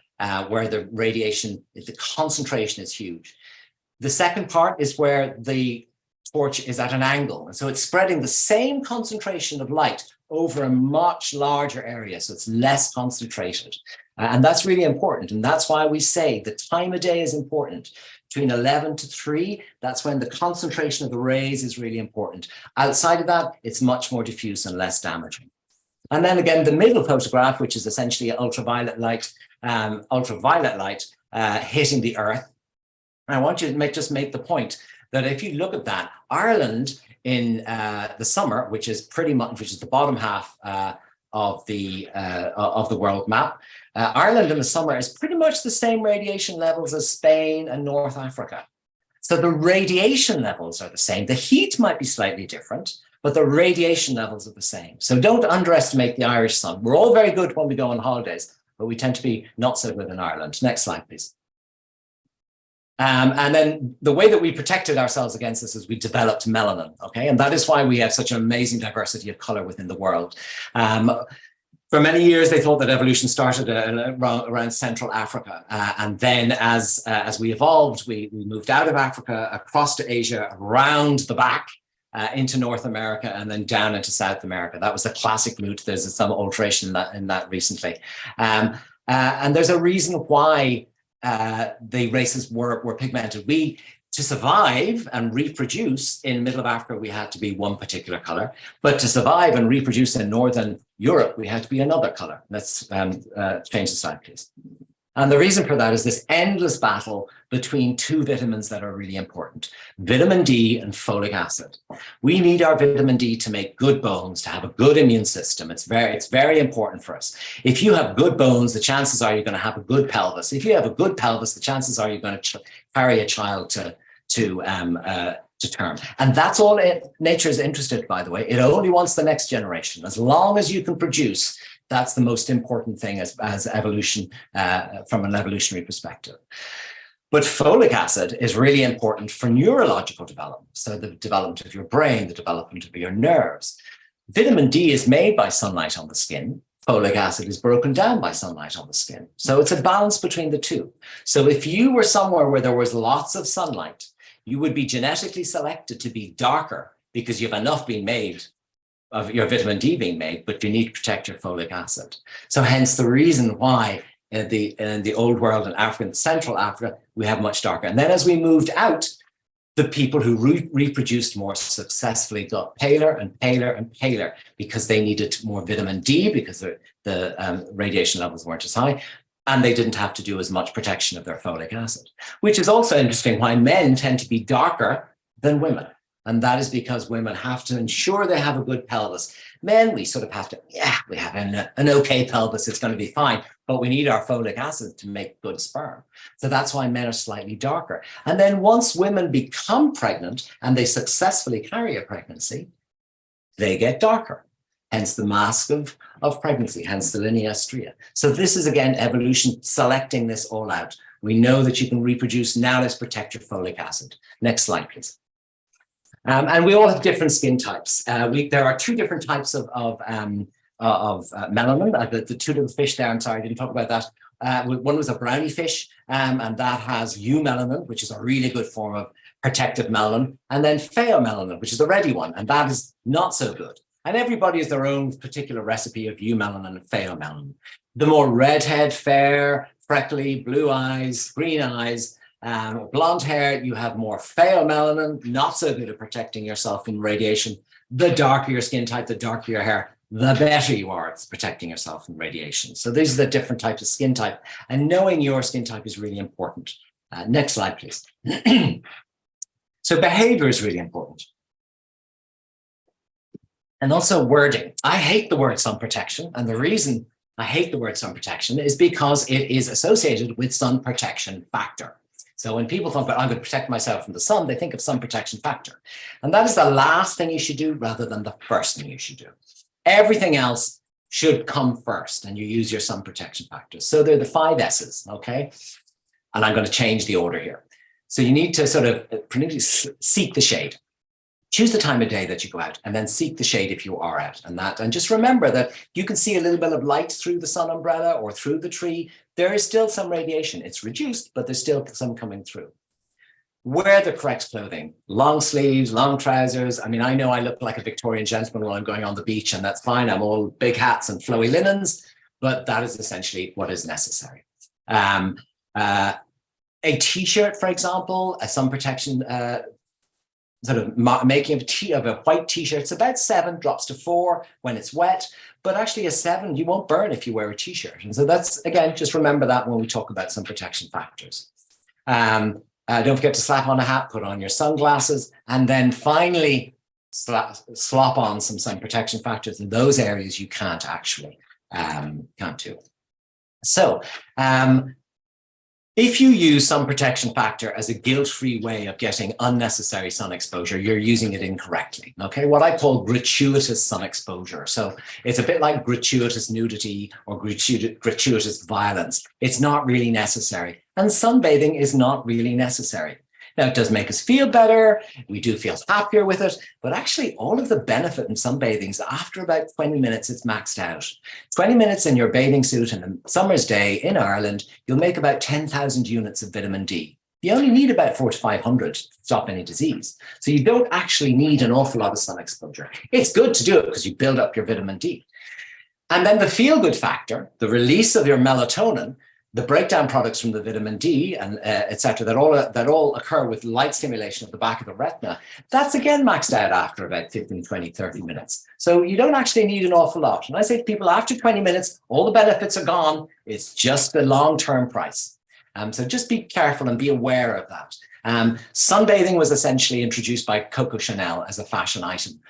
where the radiation, the concentration is huge. The second part is where the torch is at an angle, and so it's spreading the same concentration of light over a much larger area, so it's less concentrated. And that's really important, and that's why we say the time of day is important. Between 11 to 3, that's when the concentration of the rays is really important. Outside of that, it's much more diffuse and less damaging. And then again, the middle photograph, which is essentially ultraviolet light hitting the Earth. And I want you to just make the point that if you look at that, Ireland in the summer, which is the bottom half of the world map, Ireland in the summer is pretty much the same radiation levels as Spain and North Africa. So the radiation levels are the same. The heat might be slightly different, but the radiation levels are the same. So don't underestimate the Irish sun. We're all very good when we go on holidays, but we tend to be not so good in Ireland. Next slide, please. And then the way that we protected ourselves against this is we developed melanin, okay? And that is why we have such an amazing diversity of color within the world. For many years, they thought that evolution started around Central Africa. And then as we evolved, we moved out of Africa, across to Asia, around the back, into North America, and then down into South America. That was the classic route. There's some alteration in that recently. And there's a reason why the races were pigmented. To survive and reproduce in the middle of Africa, we had to be one particular color, but to survive and reproduce in Northern Europe, we had to be another color. Let's change the slide, please. And the reason for that is this endless battle between two vitamins that are really important, vitamin D and folic acid. We need our vitamin D to make good bones, to have a good immune system. It's very important for us. If you have good bones, the chances are you're going to have a good pelvis. If you have a good pelvis, the chances are you're going to carry a child to term. And that's all nature is interested, by the way. It only wants the next generation. As long as you can produce, that's the most important thing as evolution, from an evolutionary perspective. But folic acid is really important for neurological development. So the development of your brain, the development of your nerves. Vitamin D is made by sunlight on the skin. Folic acid is broken down by sunlight on the skin. So it's a balance between the two. So if you were somewhere where there was lots of sunlight, you would be genetically selected to be darker because you have enough being made of your vitamin D being made, but you need to protect your folic acid. So hence the reason why in the old world in Africa, in Central Africa, we have much darker. And then as we moved out, the people who reproduced more successfully got paler and paler and paler because they needed more vitamin D because the radiation levels weren't as high. And they didn't have to do as much protection of their folic acid, which is also interesting why men tend to be darker than women. And that is because women have to ensure they have a good pelvis. Men, we sort of have to, we have an okay pelvis, it's going to be fine, but we need our folic acid to make good sperm. So that's why men are slightly darker. And then once women become pregnant and they successfully carry a pregnancy, they get darker. Hence the mask of pregnancy, hence the linea stria. So this is, again, evolution selecting this all out. We know that you can reproduce. Now let's protect your folic acid. Next slide, please. And we all have different skin types. There are two different types of melanin. The two little fish there, I'm sorry, I didn't talk about that. one was a brownie fish, and that has eumelanin, which is a really good form of protective melanin, and then pheomelanin, which is the ready one, and that is not so good. And everybody has their own particular recipe of eumelanin and pheomelanin. The more redhead, fair, freckly, blue eyes, green eyes, blonde hair, you have more pheomelanin, not so good at protecting yourself from radiation. The darker your skin type, the darker your hair, the better you are at protecting yourself from radiation. So these are the different types of skin type, and knowing your skin type is really important. Next slide, please. So behavior is really important. And also wording. I hate the word sun protection, and the reason I hate the word sun protection is because it is associated with sun protection factor. So when people think about, I'm going to protect myself from the sun, they think of sun protection factor. And that is the last thing you should do rather than the first thing you should do. Everything else should come first, and you use your sun protection factors. So they're the 5 S's, okay? And I'm going to change the order here. So you need to sort of seek the shade. Choose the time of day that you go out, and then seek the shade if you are out. And just remember that you can see a little bit of light through the sun umbrella or through the tree. There is still some radiation. It's reduced, but there's still some coming through. Wear the correct clothing, long sleeves, long trousers. I mean, I know I look like a Victorian gentleman when I'm going on the beach, and that's fine. I'm all big hats and flowy linens, but that is essentially what is necessary. A t-shirt, for example, a sun protection, sort of making of a white t-shirt, it's about 7, drops to 4 when it's wet, but actually a 7, you won't burn if you wear a t-shirt. And so that's, again, just remember that when we talk about sun protection factors. Don't forget to slap on a hat, put on your sunglasses, and then finally slop on some sun protection factors in those areas you can't actually can't do. So if you use sun protection factor as a guilt-free way of getting unnecessary sun exposure, you're using it incorrectly, okay? What I call gratuitous sun exposure. So it's a bit like gratuitous nudity or gratuitous violence. It's not really necessary. And sunbathing is not really necessary. Now, it does make us feel better. We do feel happier with it. But actually, all of the benefit in sunbathing is after about 20 minutes, it's maxed out. 20 minutes in your bathing suit on a summer's day in Ireland, you'll make about 10,000 units of vitamin D. You only need about 400 to 500 to stop any disease. So you don't actually need an awful lot of sun exposure. It's good to do it because you build up your vitamin D. And then the feel-good factor, the release of your melatonin, the breakdown products from the vitamin D and et cetera, that all occur with light stimulation of the back of the retina, that's again maxed out after about 15, 20, 30 minutes. So you don't actually need an awful lot. And I say to people, after 20 minutes, all the benefits are gone. It's just the long-term price. So just be careful and be aware of that. Sunbathing was essentially introduced by Coco Chanel as a fashion item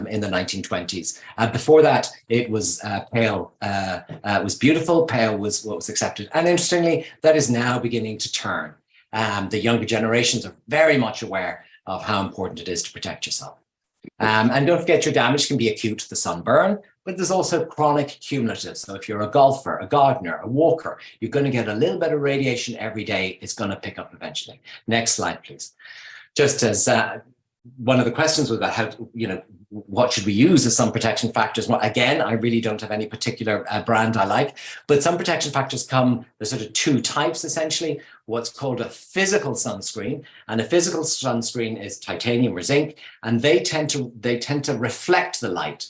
in the 1920s. Before that, it was pale. It was beautiful. Pale was what was accepted. And interestingly, that is now beginning to turn. The younger generations are very much aware of how important it is to protect yourself. And don't forget, your damage can be acute, the sunburn, but there's also chronic cumulative. So if you're a golfer, a gardener, a walker, you're going to get a little bit of radiation every day. It's going to pick up eventually. Next slide, please. Just as one of the questions was about how, what should we use as sun protection factors? Well, again, I really don't have any particular brand I like, but sun protection factors there's sort of 2 types essentially. What's called a physical sunscreen, and a physical sunscreen is titanium or zinc, and they tend to reflect the light.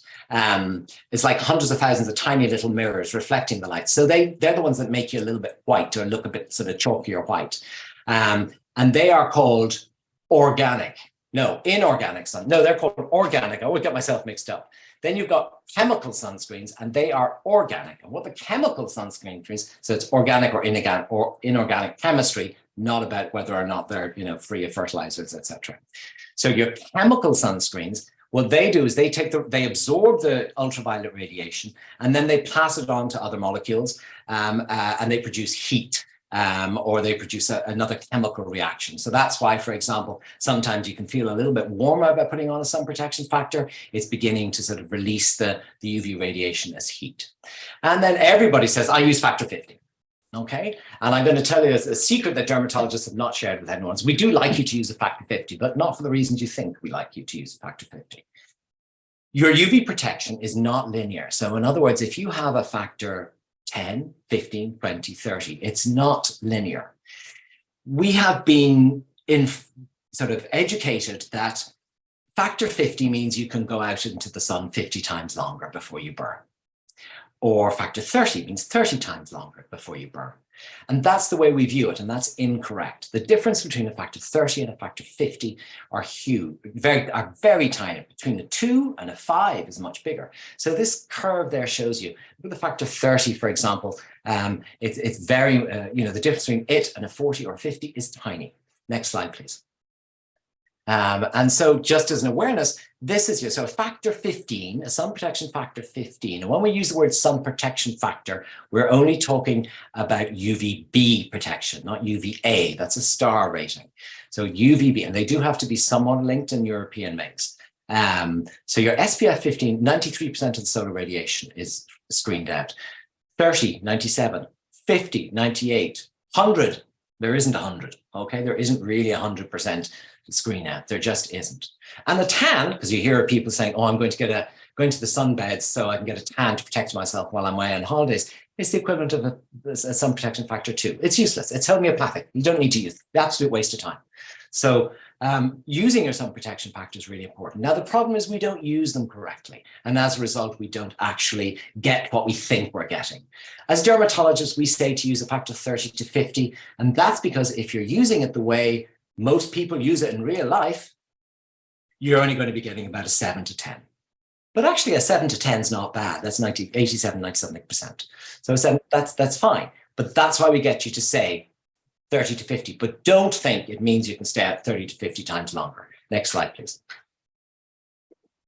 It's like hundreds of thousands of tiny little mirrors reflecting the light. So they're the ones that make you a little bit white or look a bit sort of chalky or white. And they are called organic. No, inorganic sun. No, they're called organic. I always get myself mixed up. Then you've got chemical sunscreens, and they are organic. And what the chemical sunscreen is, so it's organic or inorganic chemistry, not about whether or not they're free of fertilizers, etc. So your chemical sunscreens, what they do is they absorb the ultraviolet radiation, and then they pass it on to other molecules, and they produce heat. Or they produce another chemical reaction. So that's why, for example, sometimes you can feel a little bit warmer by putting on a sun protection factor. It's beginning to sort of release the UV radiation as heat. And then everybody says, I use factor 50. Okay, and I'm going to tell you a secret that dermatologists have not shared with anyone. We do like you to use a factor 50, but not for the reasons you think we like you to use a factor 50. Your UV protection is not linear. So in other words, if you have a factor 10, 15, 20, 30. It's not linear. We have been sort of educated that factor 50 means you can go out into the sun 50 times longer before you burn. Or factor 30 means 30 times longer before you burn. And that's the way we view it, and that's incorrect. The difference between a factor 30 and a factor 50 are huge, are very tiny. Between the 2 and a 5 is much bigger. So this curve there shows you, with the factor 30, for example, it's very, the difference between it and a 40 or 50 is tiny. Next slide, please. And so just as an awareness, this is so a factor 15, a sun protection factor 15. And when we use the word sun protection factor, we're only talking about UVB protection, not UVA. That's a star rating. So UVB, and they do have to be somewhat linked in European makes. So your SPF 15, 93% of the solar radiation is screened out. 30, 97, 50, 98, 100. There isn't 100, okay? There isn't really 100% screen out. There just isn't. And the tan, because you hear people saying, oh, I'm going to the sunbeds so I can get a tan to protect myself while I'm away on holidays, it's the equivalent of a sun protection factor 2. It's useless. It's homeopathic. You don't need to use it. The absolute waste of time. So using your sun protection factor is really important. Now, the problem is we don't use them correctly. And as a result, we don't actually get what we think we're getting. As dermatologists, we say to use a factor 30 to 50. And that's because if you're using it the way most people use it in real life, you're only going to be getting about a 7 to 10. But actually, a 7 to 10 is not bad. That's 87, 97%. So that's fine. But that's why we get you to say 30 to 50. But don't think it means you can stay out 30 to 50 times longer. Next slide, please.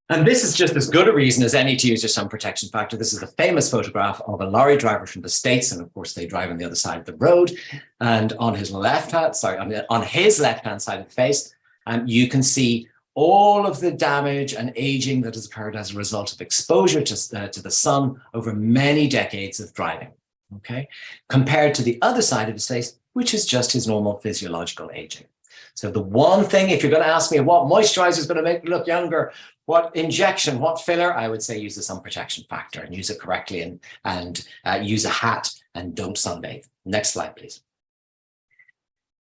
And this is just as good a reason as any to use your sun protection factor. This is a famous photograph of a lorry driver from the States. And of course, they drive on the other side of the road. And on his left-hand side of the face, you can see all of the damage and aging that has occurred as a result of exposure to the sun over many decades of driving, okay? Compared to the other side of his face, which is just his normal physiological aging. So the one thing, if you're going to ask me what moisturizer is going to make me look younger, what injection, what filler, I would say use the sun protection factor and use it correctly and use a hat and don't sunbathe. Next slide, please.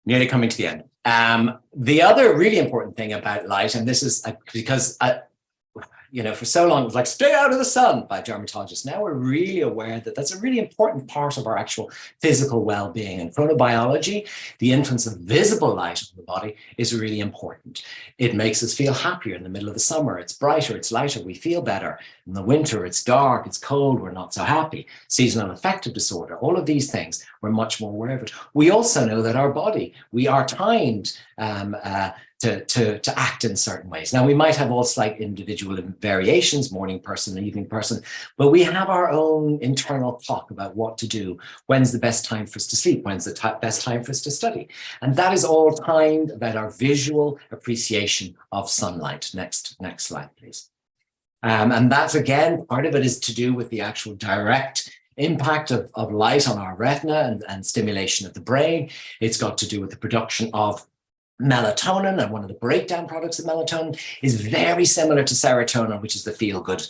Nearly coming to the end. The other really important thing about light, and this is because, for so long, it was like, stay out of the sun by dermatologists. Now we're really aware that that's a really important part of our actual physical well-being. And chronobiology, the influence of visible light on the body is really important. It makes us feel happier in the middle of the summer. It's brighter, it's lighter, we feel better. In the winter, it's dark, it's cold, we're not so happy. Seasonal affective disorder, all of these things, we're much more aware of it. We also know that our body, we are timed to act in certain ways. Now, we might have all slight individual variations, morning person, evening person, but we have our own internal clock about what to do. When's the best time for us to sleep? When's the best time for us to study? And that is all timed about our visual appreciation of sunlight. Next slide, please. And that's, again, part of it is to do with the actual direct impact of light on our retina and stimulation of the brain. It's got to do with the production of melatonin, and one of the breakdown products of melatonin is very similar to serotonin, which is the feel-good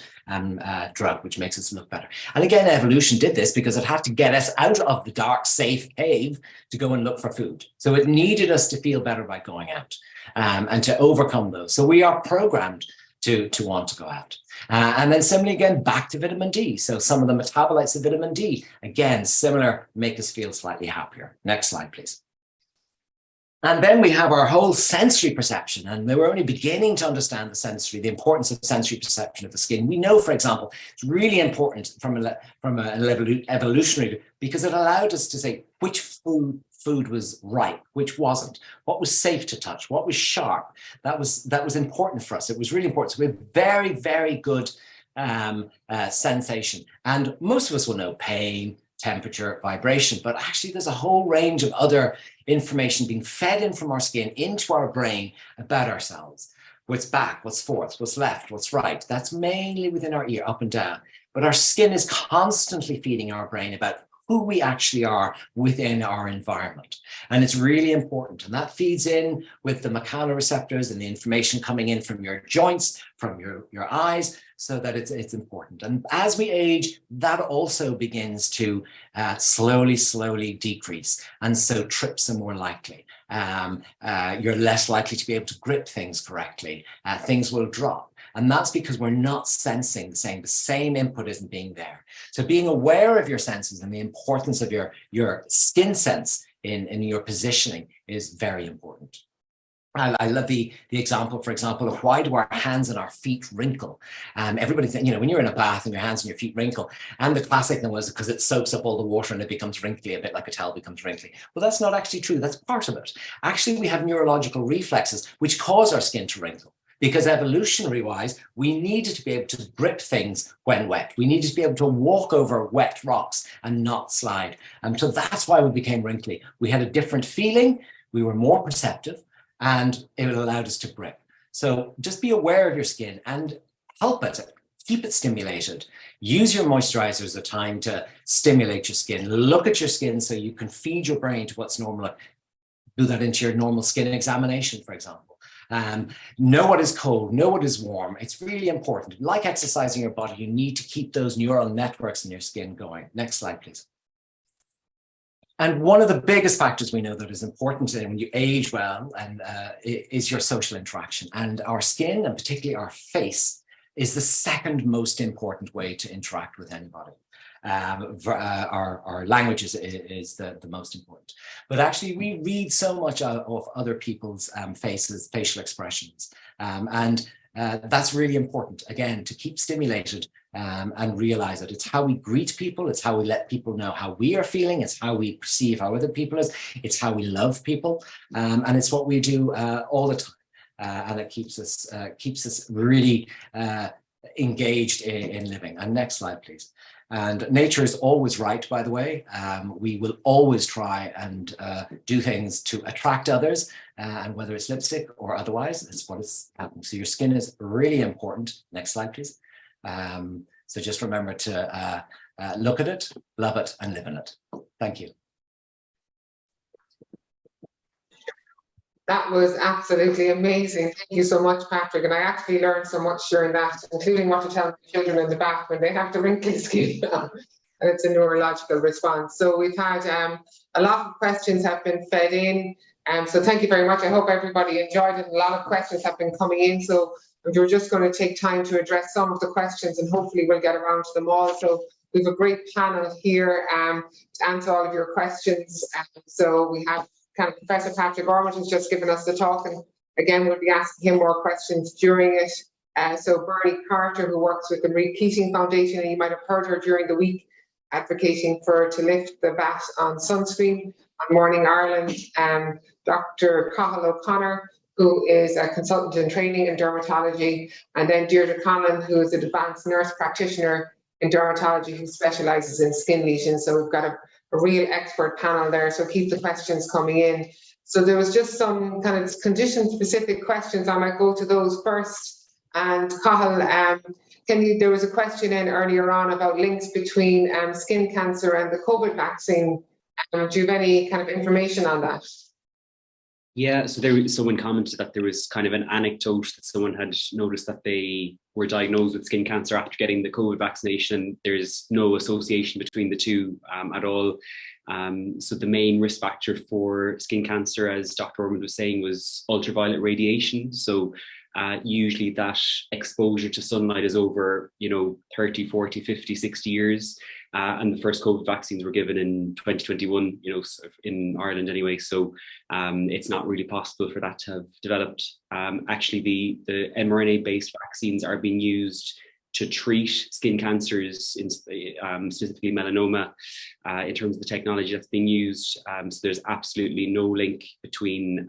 drug, which makes us look better. And again, evolution did this because it had to get us out of the dark, safe cave to go and look for food. So it needed us to feel better by going out and to overcome those. So we are programmed to want to go out. And then similarly, again, back to vitamin D. So some of the metabolites of vitamin D, again, similar, make us feel slightly happier. Next slide, please. And then we have our whole sensory perception, and we're only beginning to understand the importance of sensory perception of the skin. We know, for example, it's really important from an evolutionary, because it allowed us to say which food was ripe, which wasn't, what was safe to touch, what was sharp. That was important for us. It was really important. So we have very, very good sensation. And most of us will know pain, temperature, vibration, but actually there's a whole range of other information being fed in from our skin into our brain about ourselves. What's back, what's forth, what's left, what's right. That's mainly within our ear, up and down. But our skin is constantly feeding our brain about who we actually are within our environment. And it's really important. And that feeds in with the mechanoreceptors and the information coming in from your joints, from your eyes, so that it's important. And as we age, that also begins to slowly decrease. And so trips are more likely. You're less likely to be able to grip things correctly. Things will drop. And that's because we're not sensing the same input isn't being there. So being aware of your senses and the importance of your skin sense in your positioning is very important. I love the example, for example, of why do our hands and our feet wrinkle? Everybody thinks, when you're in a bath and your hands and your feet wrinkle, and the classic thing was because it soaks up all the water and it becomes wrinkly, a bit like a towel becomes wrinkly. Well, that's not actually true. That's part of it. Actually, we have neurological reflexes which cause our skin to wrinkle. Because evolutionary wise, we needed to be able to grip things when wet. We needed to be able to walk over wet rocks and not slide. And so that's why we became wrinkly. We had a different feeling. We were more perceptive, and it allowed us to grip. So just be aware of your skin and help it. Keep it stimulated. Use your moisturizer as a time to stimulate your skin. Look at your skin so you can feed your brain to what's normal. Do that into your normal skin examination, for example. Know what is cold, know what is warm. It's really important. Like exercising your body, you need to keep those neural networks in your skin going. Next slide, please. And one of the biggest factors we know that is important when you age well and is your social interaction. And our skin, and particularly our face, is the second most important way to interact with anybody. Our language is the most important. But actually, we read so much of other people's faces, facial expressions. And that's really important, again, to keep stimulated and realize that it's how we greet people, it's how we let people know how we are feeling, it's how we perceive how other people is, it's how we love people, and it's what we do all the time. And it keeps us really engaged in living. And next slide, please. And nature is always right, by the way. We will always try and do things to attract others, and whether it's lipstick or otherwise, it's what is happening. So your skin is really important. Next slide, please. So just remember to look at it, love it, and live in it. Thank you. That was absolutely amazing. Thank you so much, Patrick. And I actually learned so much during that, including what to tell the children in the bath when they have the wrinkly skin. And it's a neurological response. So we've had a lot of questions have been fed in. So thank you very much. I hope everybody enjoyed it. A lot of questions have been coming in. So we're just going to take time to address some of the questions, and hopefully we'll get around to them all. So we have a great panel here to answer all of your questions. So we have Professor Patrick Ormond has just given us the talk, and again we'll be asking him more questions during it. So Bernadette Carter, who works with the Marie Keating Foundation, and you might have heard her during the week advocating to lift the VAT on sunscreen on Morning Ireland. Dr Cathal O'Connor, who is a consultant in training in dermatology, and then Deirdre Conlon, who is an advanced nurse practitioner in dermatology who specialises in skin lesions. So we've got a real expert panel there, so keep the questions coming in. So there was just some kind of condition-specific questions. I might go to those first. And Cathal, there was a question in earlier on about links between skin cancer and the COVID vaccine. Do you have any kind of information on that? Yeah, so someone commented that there was kind of an anecdote that someone had noticed that they were diagnosed with skin cancer after getting the COVID vaccination. There's no association between the two at all. So the main risk factor for skin cancer, as Dr. Ormond was saying, was ultraviolet radiation. So usually that exposure to sunlight is over, 30, 40, 50, 60 years. And the first COVID vaccines were given in 2021, in Ireland anyway. So it's not really possible for that to have developed. Actually, the mRNA-based vaccines are being used to treat skin cancers, specifically melanoma, in terms of the technology that's being used. So there's absolutely no link between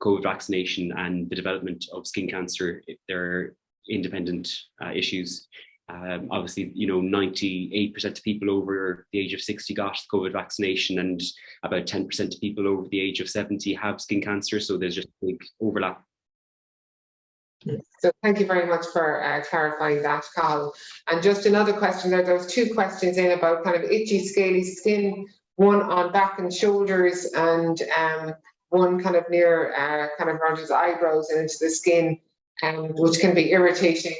COVID vaccination and the development of skin cancer. They're independent issues. Obviously, 98% of people over the age of 60 got the COVID vaccination, and about 10% of people over the age of 70 have skin cancer. So there's just a big overlap. So thank you very much for clarifying that, Cathal. And just another question there was 2 questions in about kind of itchy, scaly skin, one on back and shoulders, and one kind of near kind of around his eyebrows and into the skin, which can be irritating.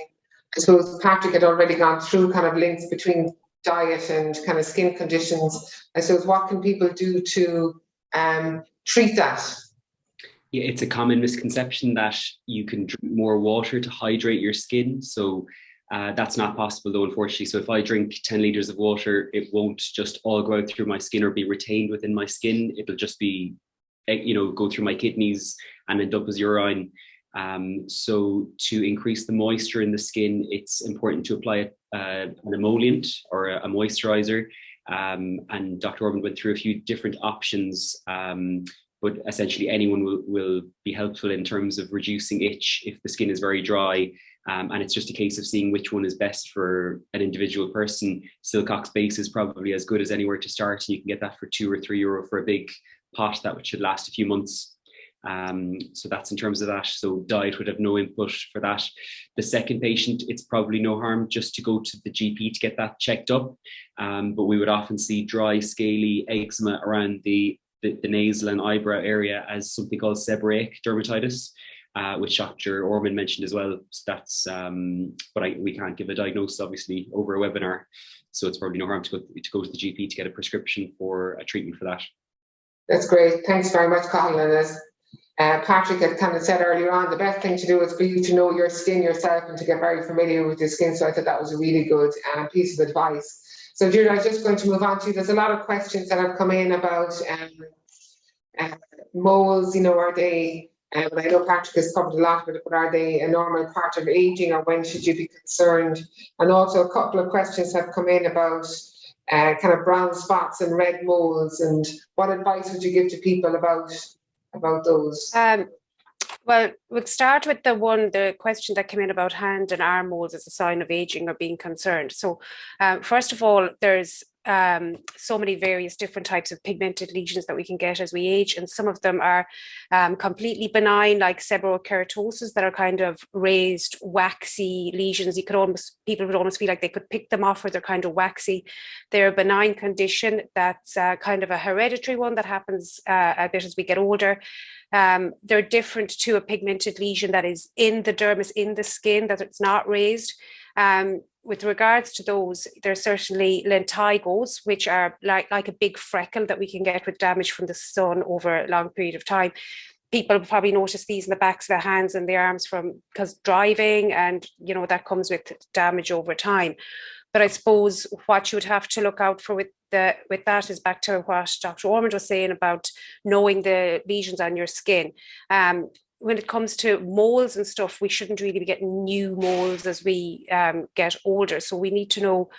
I suppose Patrick had already gone through kind of links between diet and kind of skin conditions. I suppose what can people do to treat that? Yeah, it's a common misconception that you can drink more water to hydrate your skin. So that's not possible though, unfortunately. So if I drink 10 litres of water, it won't just all go out through my skin or be retained within my skin. It'll just be, go through my kidneys and end up as urine. So to increase the moisture in the skin, it's important to apply an emollient or a moisturizer. And Dr. Ormond went through a few different options, but essentially anyone will be helpful in terms of reducing itch if the skin is very dry. And it's just a case of seeing which one is best for an individual person. Silcox base is probably as good as anywhere to start. And you can get that for €2 or €3 for a big pot that should last a few months. So that's in terms of that. So diet would have no input for that. The second patient, it's probably no harm just to go to the GP to get that checked up. But we would often see dry, scaly eczema around the nasal and eyebrow area as something called seborrheic dermatitis, which Dr. Ormond mentioned as well. So that's, but we can't give a diagnosis obviously over a webinar. So it's probably no harm to go to the GP to get a prescription for a treatment for that. That's great. Thanks very much, Cathal. And as Patrick had kind of said earlier on, the best thing to do is for you to know your skin yourself and to get very familiar with your skin. So I thought that was a really good piece of advice. So Deirdre, I'm just going to move on to, there's a lot of questions that have come in about moles, are they, and I know Patrick has covered a lot of it, but are they a normal part of aging, or when should you be concerned? And also a couple of questions have come in about kind of brown spots and red moles, and what advice would you give to people about those? Well, we'll start with the question that came in about hand and arm moles as a sign of aging or being concerned. So first of all, there's so many various different types of pigmented lesions that we can get as we age, and some of them are completely benign, like seborrheic that are kind of raised, waxy lesions. People would almost feel like they could pick them off, or they're kind of waxy. They're a benign condition that's kind of a hereditary one that happens a bit as we get older. They're different to a pigmented lesion that is in the dermis, in the skin, that it's not raised. With regards to those, there's certainly lentigos, which are like a big freckle that we can get with damage from the sun over a long period of time. People probably notice these in the backs of their hands and the arms because driving, and that comes with damage over time. But I suppose what you would have to look out for with that is back to what Dr. Ormond was saying about knowing the lesions on your skin. When it comes to moles and stuff, we shouldn't really be getting new moles as we get older. So we need to know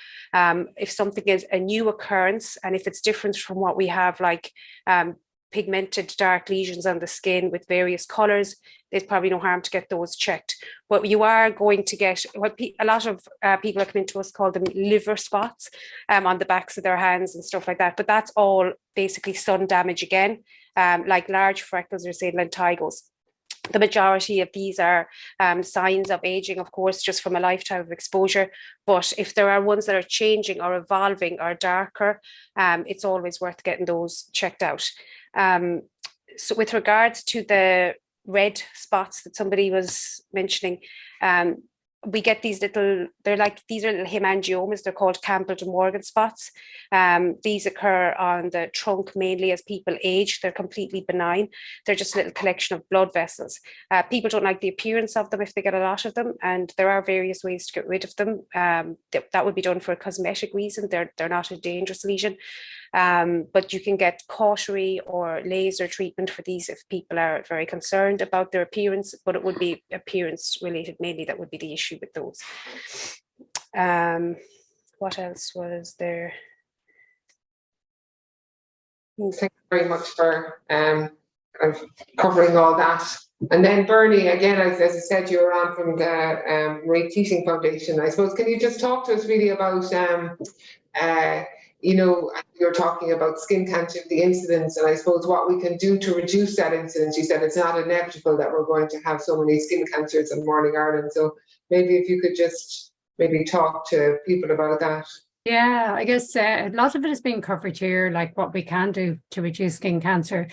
if something is a new occurrence, and if it's different from what we have, like pigmented dark lesions on the skin with various colors, there's probably no harm to get those checked. But you are going to get what a lot of people that come into us call them liver spots on the backs of their hands and stuff like that. But that's all basically sun damage again, like large freckles or say lentigos. The majority of these are signs of aging, of course, just from a lifetime of exposure. But if there are ones that are changing or evolving or darker, it's always worth getting those checked out. So with regards to the red spots that somebody was mentioning, we get these little hemangiomas. They're called Campbell de Morgan spots. These occur on the trunk mainly as people age. They're completely benign. They're just a little collection of blood vessels. People don't like the appearance of them if they get a lot of them, and there are various ways to get rid of them. That would be done for a cosmetic reason. They're not a dangerous lesion. But you can get cautery or laser treatment for these if people are very concerned about their appearance, but it would be appearance related mainly. That would be the issue with those. What else was there? Thank you very much for covering all that. And then Bernie, again, as I said, you were on from the Marie Keating Foundation. I suppose, can you just talk to us really about you know, you're talking about skin cancer, the incidence, and I suppose what we can do to reduce that incidence. You said it's not inevitable that we're going to have so many skin cancers in Morning Ireland. So maybe if you could just maybe talk to people about that. Yeah, I guess a lot of it is being covered here, like what we can do to reduce skin cancer.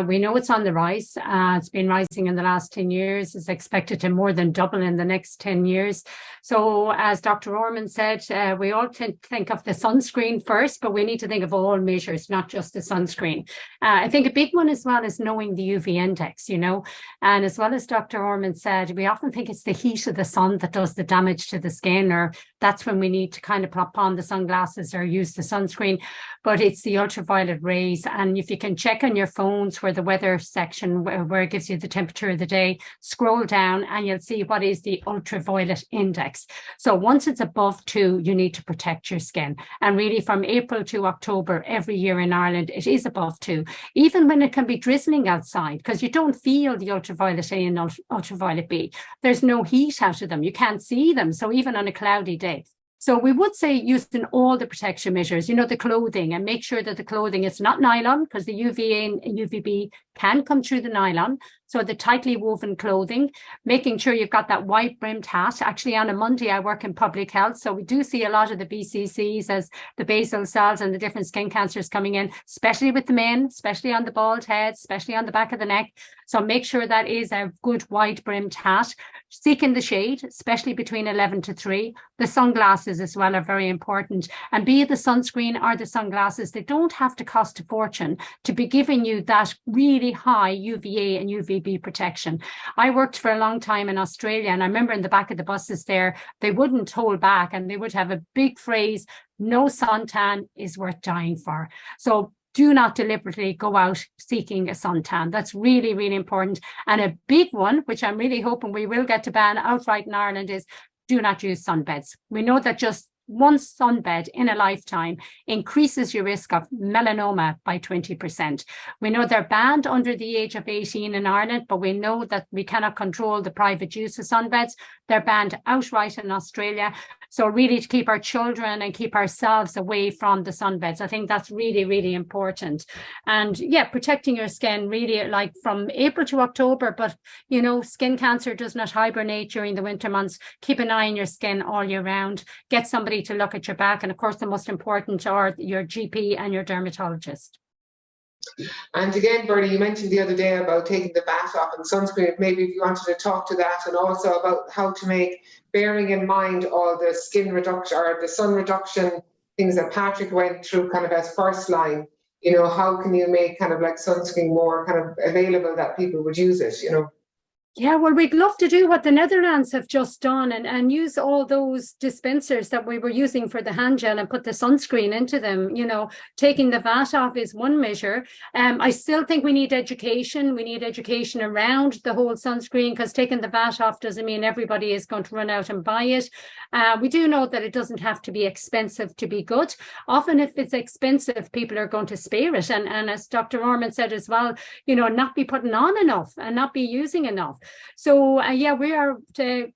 We know it's on the rise. It's been rising in the last 10 years. It's expected to more than double in the next 10 years. So as Dr. Ormond said, we all tend to think of the sunscreen first, but we need to think of all measures, not just the sunscreen. I think a big one as well is knowing the UV index, you know, and as well as Dr. Ormond said, we often think it's the heat of the sun that does the damage to the skin, or that's when we need to kind of pop on the sunglasses or use the sunscreen, but it's the ultraviolet rays. And if you can check on your phone where the weather section, where it gives you the temperature of the day, scroll down and you'll see what is the ultraviolet index. So once it's above 2, you need to protect your skin. And really from April to October, every year in Ireland, it is above 2, even when it can be drizzling outside, because you don't feel the ultraviolet A and ultraviolet B. There's no heat out of them. You can't see them. So even on a cloudy day. So we would say using all the protection measures, you know, the clothing, and make sure that the clothing is not nylon, because the UVA and UVB can come through the nylon. So the tightly woven clothing, making sure you've got that wide brimmed hat. Actually, on a Monday, I work in public health. So we do see a lot of the BCCs as the basal cells and the different skin cancers coming in, especially with the men, especially on the bald head, especially on the back of the neck. So make sure that is a good wide brimmed hat. Seek in the shade, especially between 11 to 3. The sunglasses as well are very important. And be it the sunscreen or the sunglasses, they don't have to cost a fortune to be giving you that really high UVA and UVB protection. I worked for a long time in Australia, and I remember in the back of the buses there, they wouldn't hold back and they would have a big phrase, no suntan is worth dying for. So do not deliberately go out seeking a suntan. That's really, really important. And a big one, which I'm really hoping we will get to ban outright in Ireland, is do not use sunbeds. We know that just one sunbed in a lifetime increases your risk of melanoma by 20%. We know they're banned under the age of 18 in Ireland, but we know that we cannot control the private use of sunbeds. They're banned outright in Australia. So really to keep our children and keep ourselves away from the sunbeds. I think that's really, really important. And yeah, protecting your skin really like from April to October, but you know, skin cancer does not hibernate during the winter months. Keep an eye on your skin all year round. Get somebody to look at your back. And of course, the most important are your GP and your dermatologist. And again, Bernie, you mentioned the other day about taking the bat off and sunscreen. Maybe if you wanted to talk to that, and also about how to make, bearing in mind all the skin reduction or the sun reduction things that Patrick went through kind of as first line, you know, how can you make kind of like sunscreen more kind of available that people would use it, you know? Yeah, well, we'd love to do what the Netherlands have just done and use all those dispensers that we were using for the hand gel and put the sunscreen into them. You know, taking the VAT off is one measure. I still think we need education. We need education around the whole sunscreen, because taking the VAT off doesn't mean everybody is going to run out and buy it. We do know that it doesn't have to be expensive to be good. Often if it's expensive, people are going to spare it. And as Dr. Ormond said as well, you know, not be putting on enough and not be using enough. So yeah, we are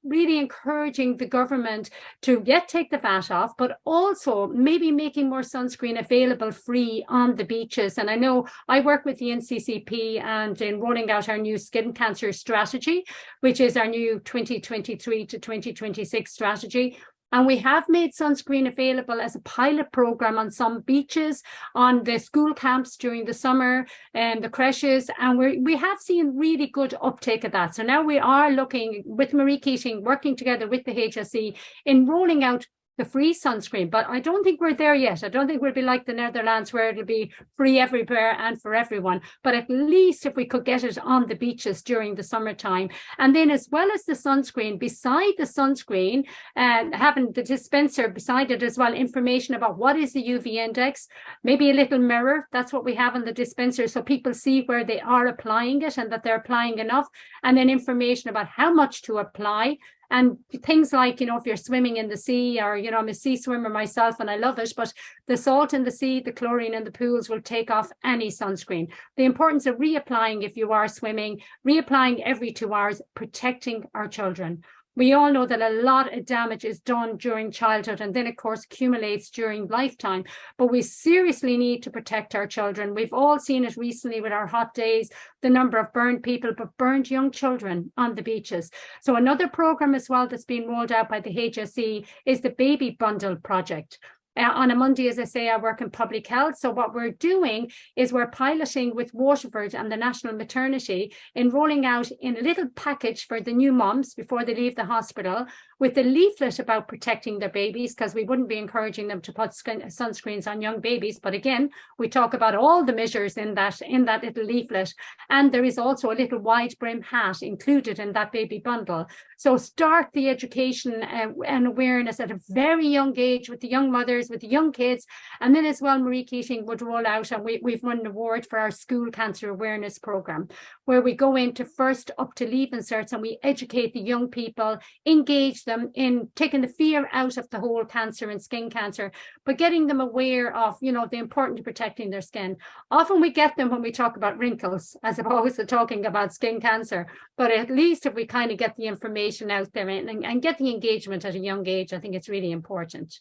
really encouraging the government to take the VAT off, but also maybe making more sunscreen available free on the beaches. And I know I work with the NCCP and in rolling out our new skin cancer strategy, which is our new 2023 to 2026 strategy. And we have made sunscreen available as a pilot program on some beaches, on the school camps during the summer and the creches. And we have seen really good uptake of that. So now we are looking with Marie Keating, working together with the HSE in rolling out the free sunscreen, but I don't think we're there yet. I don't think we'll be like the Netherlands where it'll be free everywhere and for everyone. But at least if we could get it on the beaches during the summertime. And then as well as the sunscreen, beside the sunscreen, having the dispenser beside it as well, information about what is the UV index, maybe a little mirror. That's what we have in the dispenser, so people see where they are applying it and that they're applying enough. And then information about how much to apply. And things like, you know, if you're swimming in the sea, or, you know, I'm a sea swimmer myself and I love it, but the salt in the sea, the chlorine in the pools will take off any sunscreen. The importance of reapplying if you are swimming, reapplying every 2 hours, protecting our children. We all know that a lot of damage is done during childhood and then, of course, accumulates during lifetime. But we seriously need to protect our children. We've all seen it recently with our hot days, the number of burned people, but burned young children on the beaches. So another program as well that's been rolled out by the HSE is the Baby Bundle Project. On a Monday, as I say, I work in public health. So what we're doing is we're piloting with Waterford and the National Maternity in rolling out in a little package for the new mums before they leave the hospital with a leaflet about protecting their babies, because we wouldn't be encouraging them to put sunscreens on young babies. But again, we talk about all the measures in that little leaflet. And there is also a little wide brim hat included in that baby bundle. So start the education and awareness at a very young age with the young mothers, with the young kids. And then as well, Marie Keating would roll out, and we've won an award for our school cancer awareness program, where we go into first up to leave inserts and we educate the young people, engage them in taking the fear out of the whole cancer and skin cancer, but getting them aware of, you know, the importance of protecting their skin. Often we get them when we talk about wrinkles as opposed to talking about skin cancer, but at least if we kind of get the information out there and get the engagement at a young age, I think it's really important.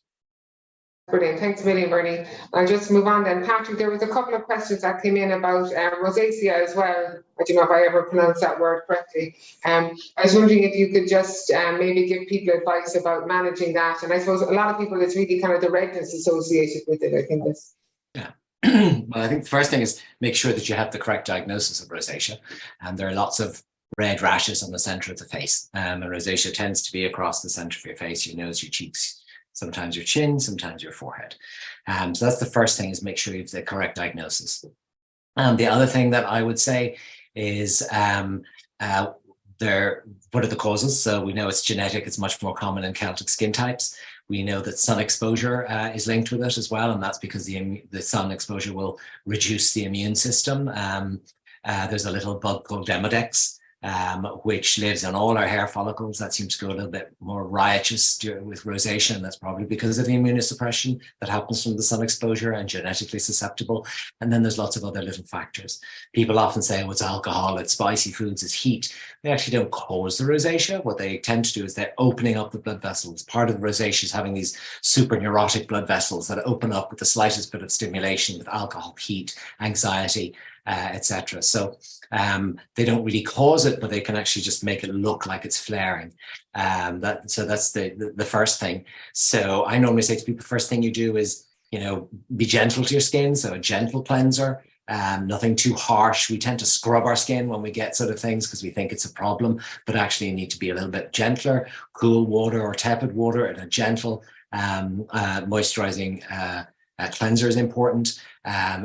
Brilliant. Thanks a million, Bernie. I'll just move on then. Patrick, there was a couple of questions that came in about rosacea as well. I don't know if I ever pronounced that word correctly. I was wondering if you could just maybe give people advice about managing that. And I suppose a lot of people, it's really kind of the redness associated with it, I think. Yeah. Well, I think the first thing is make sure that you have the correct diagnosis of rosacea. And there are lots of red rashes on the center of the face. And rosacea tends to be across the center of your face, your nose, your cheeks, sometimes your chin, sometimes your forehead. So that's the first thing, is make sure you have the correct diagnosis. The other thing that I would say is what are the causes? So we know it's genetic, it's much more common in Celtic skin types. We know that sun exposure is linked with it as well, and that's because the sun exposure will reduce the immune system. There's a little bug called Demodex, which lives on all our hair follicles. That seems to go a little bit more riotous with rosacea, and that's probably because of the immunosuppression that happens from the sun exposure and genetically susceptible. And then there's lots of other little factors. People often say, oh, it's alcohol, it's spicy foods, it's heat. They actually don't cause the rosacea. What they tend to do is they're opening up the blood vessels. Part of the rosacea is having these super neurotic blood vessels that open up with the slightest bit of stimulation with alcohol, heat, anxiety, etc. So they don't really cause it, but they can actually just make it look like it's flaring. So that's the first thing. So I normally say to people, first thing you do is, you know, be gentle to your skin. So a gentle cleanser, nothing too harsh. We tend to scrub our skin when we get sort of things because we think it's a problem, but actually you need to be a little bit gentler. Cool water or tepid water and a gentle moisturizing cleanser is important.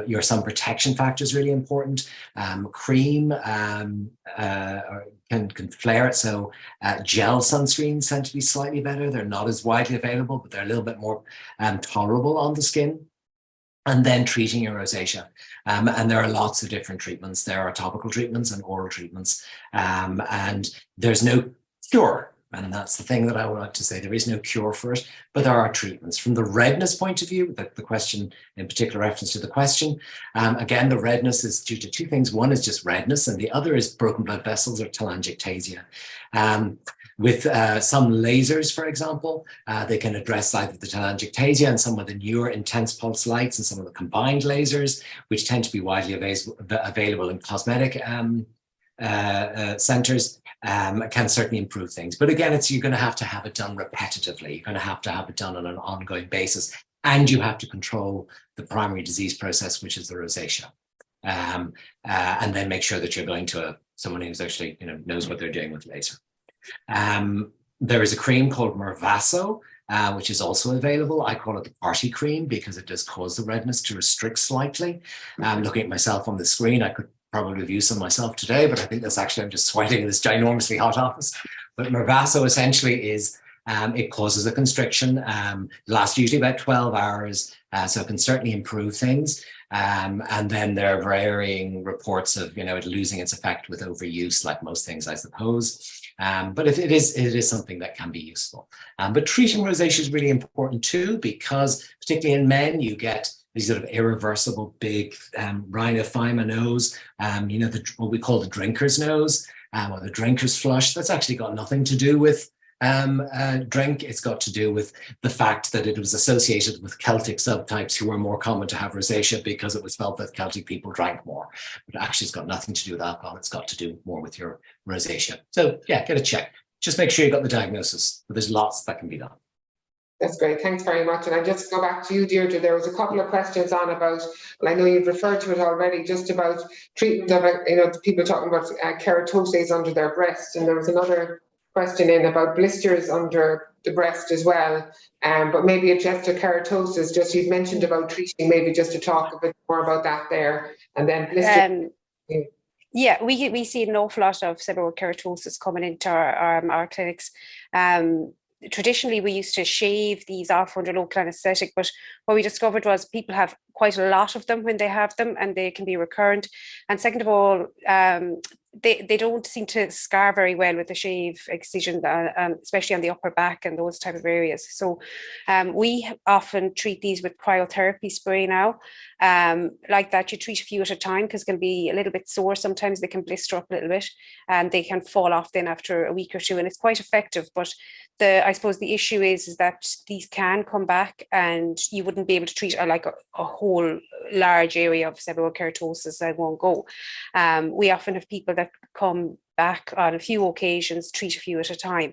Your sun protection factor is really important. Cream can flare it. So gel sunscreens tend to be slightly better. They're not as widely available, but they're a little bit more tolerable on the skin. And then treating your rosacea. And there are lots of different treatments. There are topical treatments and oral treatments. And there's no cure. And that's the thing that I would like to say. There is no cure for it, but there are treatments. From the redness point of view, the question in particular reference to the question, again, the redness is due to two things. One is just redness, and the other is broken blood vessels or telangiectasia. With some lasers, for example, they can address either the telangiectasia and some of the newer intense pulse lights and some of the combined lasers, which tend to be widely available in cosmetic centers. Can certainly improve things. But again, you're going to have it done repetitively. You're going to have it done on an ongoing basis. And you have to control the primary disease process, which is the rosacea. And then make sure that you're going to someone who's actually, knows what they're doing with laser. There is a cream called Mirvaso, which is also available. I call it the party cream because it does cause the redness to restrict slightly. Looking at myself on the screen, I could probably have used some myself today, but I think that's actually, I'm just sweating in this ginormously hot office. But Mirvaso essentially is, it causes a constriction, lasts usually about 12 hours, so it can certainly improve things. And then there are varying reports of, it losing its effect with overuse, like most things, I suppose. But if it is something that can be useful. But treating rosacea is really important too, because particularly in men, you get these sort of irreversible big rhinophyma nose, what we call the drinker's nose, or the drinker's flush. That's actually got nothing to do with drink. It's got to do with the fact that it was associated with Celtic subtypes who were more common to have rosacea because it was felt that Celtic people drank more. But actually, it's got nothing to do with alcohol. It's got to do more with your rosacea. So yeah, get a check. Just make sure you got the diagnosis. But there's lots that can be done. That's great. Thanks very much. And I just go back to you, Deirdre. There was a couple of questions on about, well, I know you've referred to it already, just about treatment of, people talking about keratoses under their breast. And there was another question in about blisters under the breast as well. But maybe it's just a keratosis, just you've mentioned about treating, maybe just to talk a bit more about that there. And then blisters. Yeah, we see an awful lot of seborrheic keratosis coming into our clinics. Traditionally, we used to shave these off under local anaesthetic, but what we discovered was people have quite a lot of them when they have them, and they can be recurrent. And second of all, they don't seem to scar very well with the shave excision, especially on the upper back and those type of areas. So we often treat these with cryotherapy spray now. Like that, you treat a few at a time because it can be a little bit sore. Sometimes they can blister up a little bit and they can fall off then after a week or two, and it's quite effective. But I suppose the issue is that these can come back and you wouldn't be able to treat a whole large area of seborrheic keratosis at one go. We often have people that come back on a few occasions, treat a few at a time.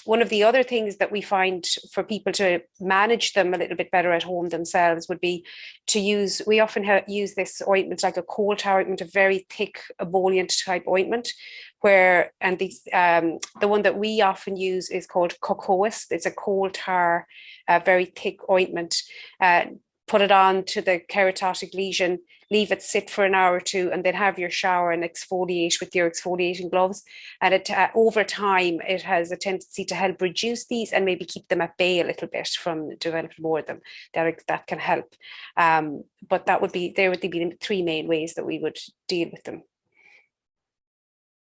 One of the other things that we find for people to manage them a little bit better at home themselves would be to use, we often use this ointment like a coal tar ointment, a very thick emollient type ointment, and these, the one that we often use is called cocoas. It's a coal tar, very thick ointment. Put it on to the keratotic lesion, leave it sit for an hour or two, and then have your shower and exfoliate with your exfoliating gloves. And over time, it has a tendency to help reduce these and maybe keep them at bay a little bit from developing more of them. That can help. But there would be the three main ways that we would deal with them.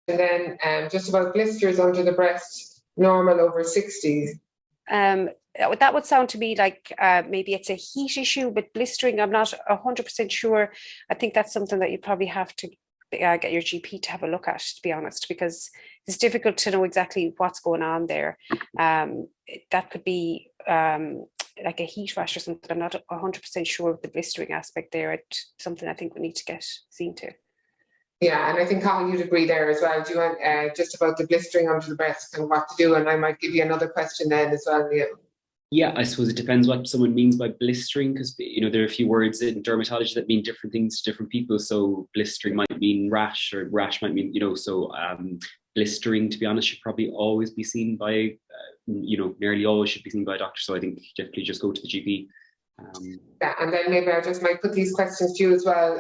And then just about blisters under the breast, normal over 60s. That would sound to me like maybe it's a heat issue, but blistering, I'm not 100% sure. I think that's something that you probably have to get your GP to have a look at, to be honest, because it's difficult to know exactly what's going on there. That could be like a heat rash or something. I'm not 100% sure of the blistering aspect there. It's something I think we need to get seen to. Yeah, and I think, Cathal, you'd agree there as well. Do you want just about the blistering under the breast and what to do? And I might give you another question then as well, Neil. Yeah, I suppose it depends what someone means by blistering, because there are a few words in dermatology that mean different things to different people. So blistering might mean rash, or rash might mean, blistering, to be honest, should probably always be seen by, nearly always should be seen by a doctor. So I think definitely just go to the GP. Yeah, and then maybe I just might put these questions to you as well,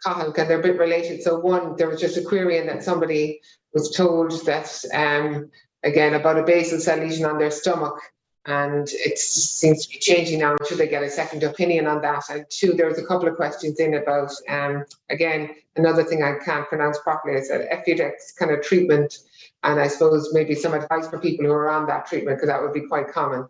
Cathal, because they're a bit related. So one, there was just a query in that somebody was told that, again, about a basal cell lesion on their stomach, and it seems to be changing now. Should they get a second opinion on that? And two, there was a couple of questions in about, again, another thing I can't pronounce properly is that Efudex kind of treatment, and I suppose maybe some advice for people who are on that treatment, because that would be quite common.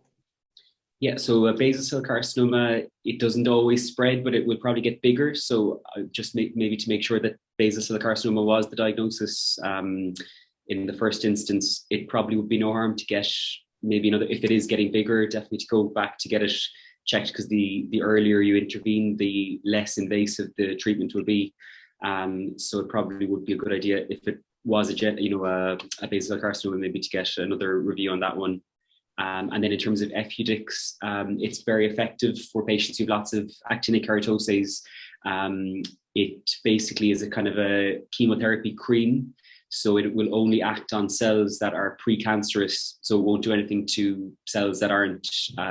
Yeah, so basal cell carcinoma, it doesn't always spread, but it will probably get bigger. So just maybe to make sure that basal cell carcinoma was the diagnosis in the first instance, it probably would be no harm to get maybe another, if it is getting bigger, definitely to go back to get it checked, because the earlier you intervene, the less invasive the treatment will be. So it probably would be a good idea if it was a basal cell carcinoma, maybe to get another review on that one. And then in terms of Efudex, it's very effective for patients who have lots of actinic keratoses. It basically is a kind of a chemotherapy cream. So it will only act on cells that are precancerous. So it won't do anything to cells that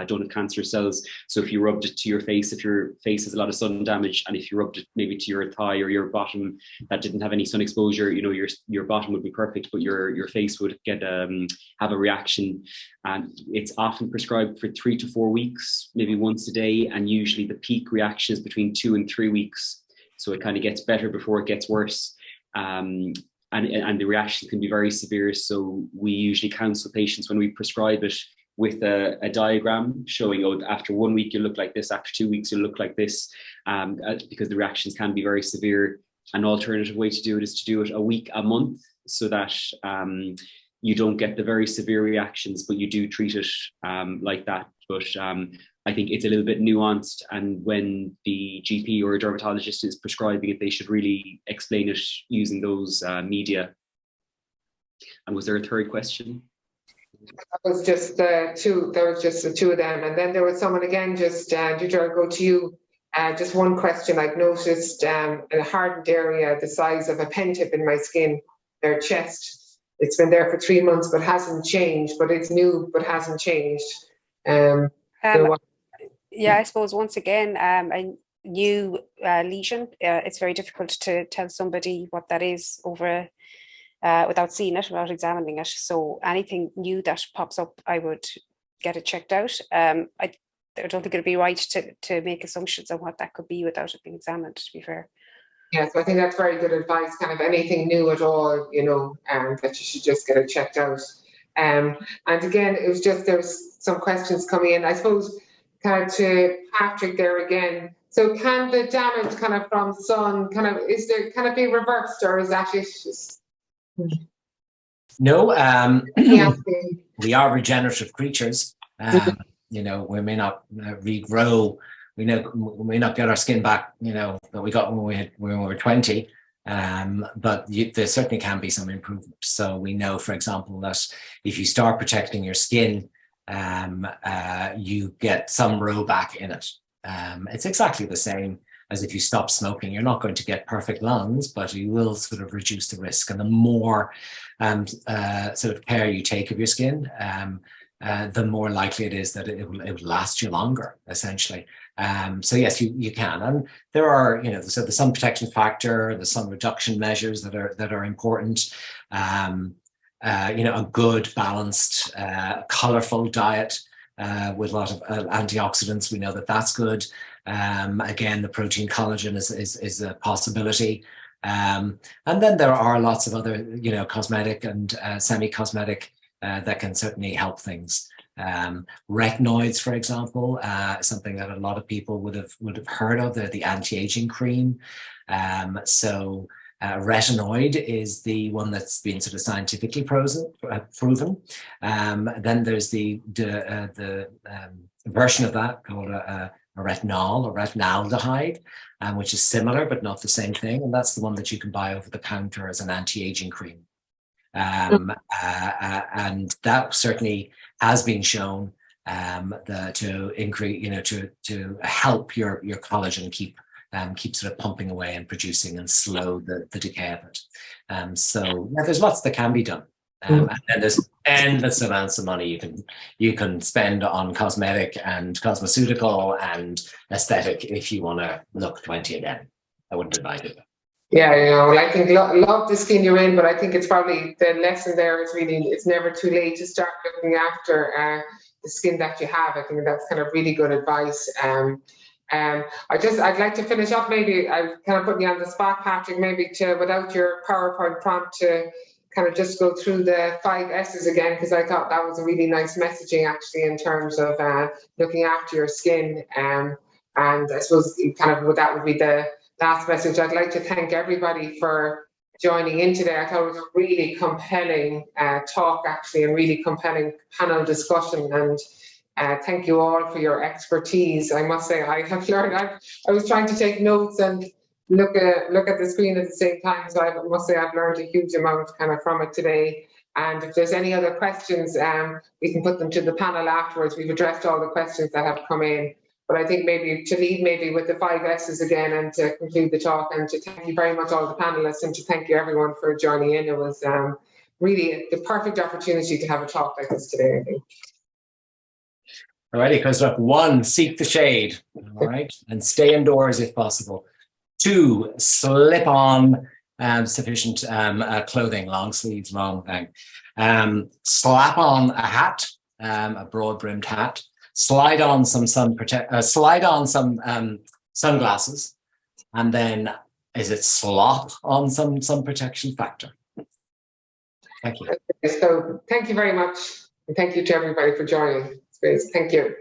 don't have cancerous cells. So if you rubbed it to your face, if your face has a lot of sun damage, and if you rubbed it maybe to your thigh or your bottom that didn't have any sun exposure, your bottom would be perfect, but your face would get have a reaction. And it's often prescribed for 3 to 4 weeks, maybe once a day, and usually the peak reaction is between 2 and 3 weeks. So it kind of gets better before it gets worse. And the reaction can be very severe. So we usually counsel patients when we prescribe it with a diagram showing, after 1 week you look like this, after 2 weeks you look like this, because the reactions can be very severe. An alternative way to do it is to do it a week, a month, so that you don't get the very severe reactions, but you do treat it like that. But I think it's a little bit nuanced, and when the GP or a dermatologist is prescribing it, they should really explain it using those media. And was there a third question? That was just two. There was just the two of them, and then there was someone again. Just Deirdre, I'll go to you. Just one question. I've noticed a hardened area the size of a pen tip in my skin, their chest. It's been there for 3 months, but hasn't changed. But it's new, but hasn't changed. Yeah, I suppose once again, a new lesion. It's very difficult to tell somebody what that is over without seeing it, without examining it. So anything new that pops up, I would get it checked out. I don't think it'd be right to make assumptions on what that could be without it being examined, to be fair. Yeah, so I think that's very good advice. Kind of anything new at all, you know, that you should just get it checked out. And again, it was just, there was some questions coming in, I suppose, kind of to Patrick there again. So can the damage kind of from sun is there kind of be reversed, or is that it? No, we are regenerative creatures. You know, we may not regrow. We may not get our skin back, you know, that we got when we were 20. But there certainly can be some improvement. So we know, for example, that if you start protecting your skin, you get some row back in it. It's exactly the same as if you stop smoking. You're not going to get perfect lungs, but you will sort of reduce the risk. And the more sort of care you take of your skin, the more likely it is that it will last you longer, essentially. So yes, you can. And there are, you know, so the sun protection factor, the sun reduction measures that are important. You know, a good, balanced, colorful diet with a lot of antioxidants. We know that that's good. Again, the protein collagen is a possibility. And then there are lots of other, you know, cosmetic and semi-cosmetic that can certainly help things. Retinoids, for example, something that a lot of people would have heard of. They're the anti-aging cream. Retinoid is the one that's been sort of scientifically proven. Then there's the version of that called a retinol or retinaldehyde, which is similar but not the same thing. And that's the one that you can buy over the counter as an anti-aging cream. And that certainly has been shown to increase, you know, to help your collagen keep sort of pumping away and producing and slow the decay of it. So yeah, there's lots that can be done. And there's endless amounts of money you can spend on cosmetic and cosmeceutical and aesthetic if you want to look 20 again. I wouldn't advise it. Yeah, you know, I think love the skin you're in, but I think it's probably the lesson there is really it's never too late to start looking after the skin that you have. I think that's kind of really good advice. I'd like to finish up. Maybe I kind of put you on the spot, Patrick. Maybe without your PowerPoint prompt to kind of just go through the 5 S's again, because I thought that was a really nice messaging actually in terms of looking after your skin. And I suppose kind of that would be the last message. I'd like to thank everybody for joining in today. I thought it was a really compelling talk actually, and really compelling panel discussion. And thank you all for your expertise. I must say I have learned. I was trying to take notes and look at the screen at the same time. So I must say I've learned a huge amount kind of from it today. And if there's any other questions, we can put them to the panel afterwards. We've addressed all the questions that have come in. But I think maybe to lead maybe with the 5 S's again and to conclude the talk, and to thank you very much all the panelists, and to thank you everyone for joining in. It was really the perfect opportunity to have a talk like this today, I think. All righty, because look, 1, seek the shade, all right, and stay indoors if possible. 2, slip on sufficient clothing, long sleeves, long thing. Slap on a hat, a broad-brimmed hat. Slide on some sunglasses, and then slot on some sun protection factor. Thank you. So thank you very much, and thank you to everybody for joining. It's great. Thank you.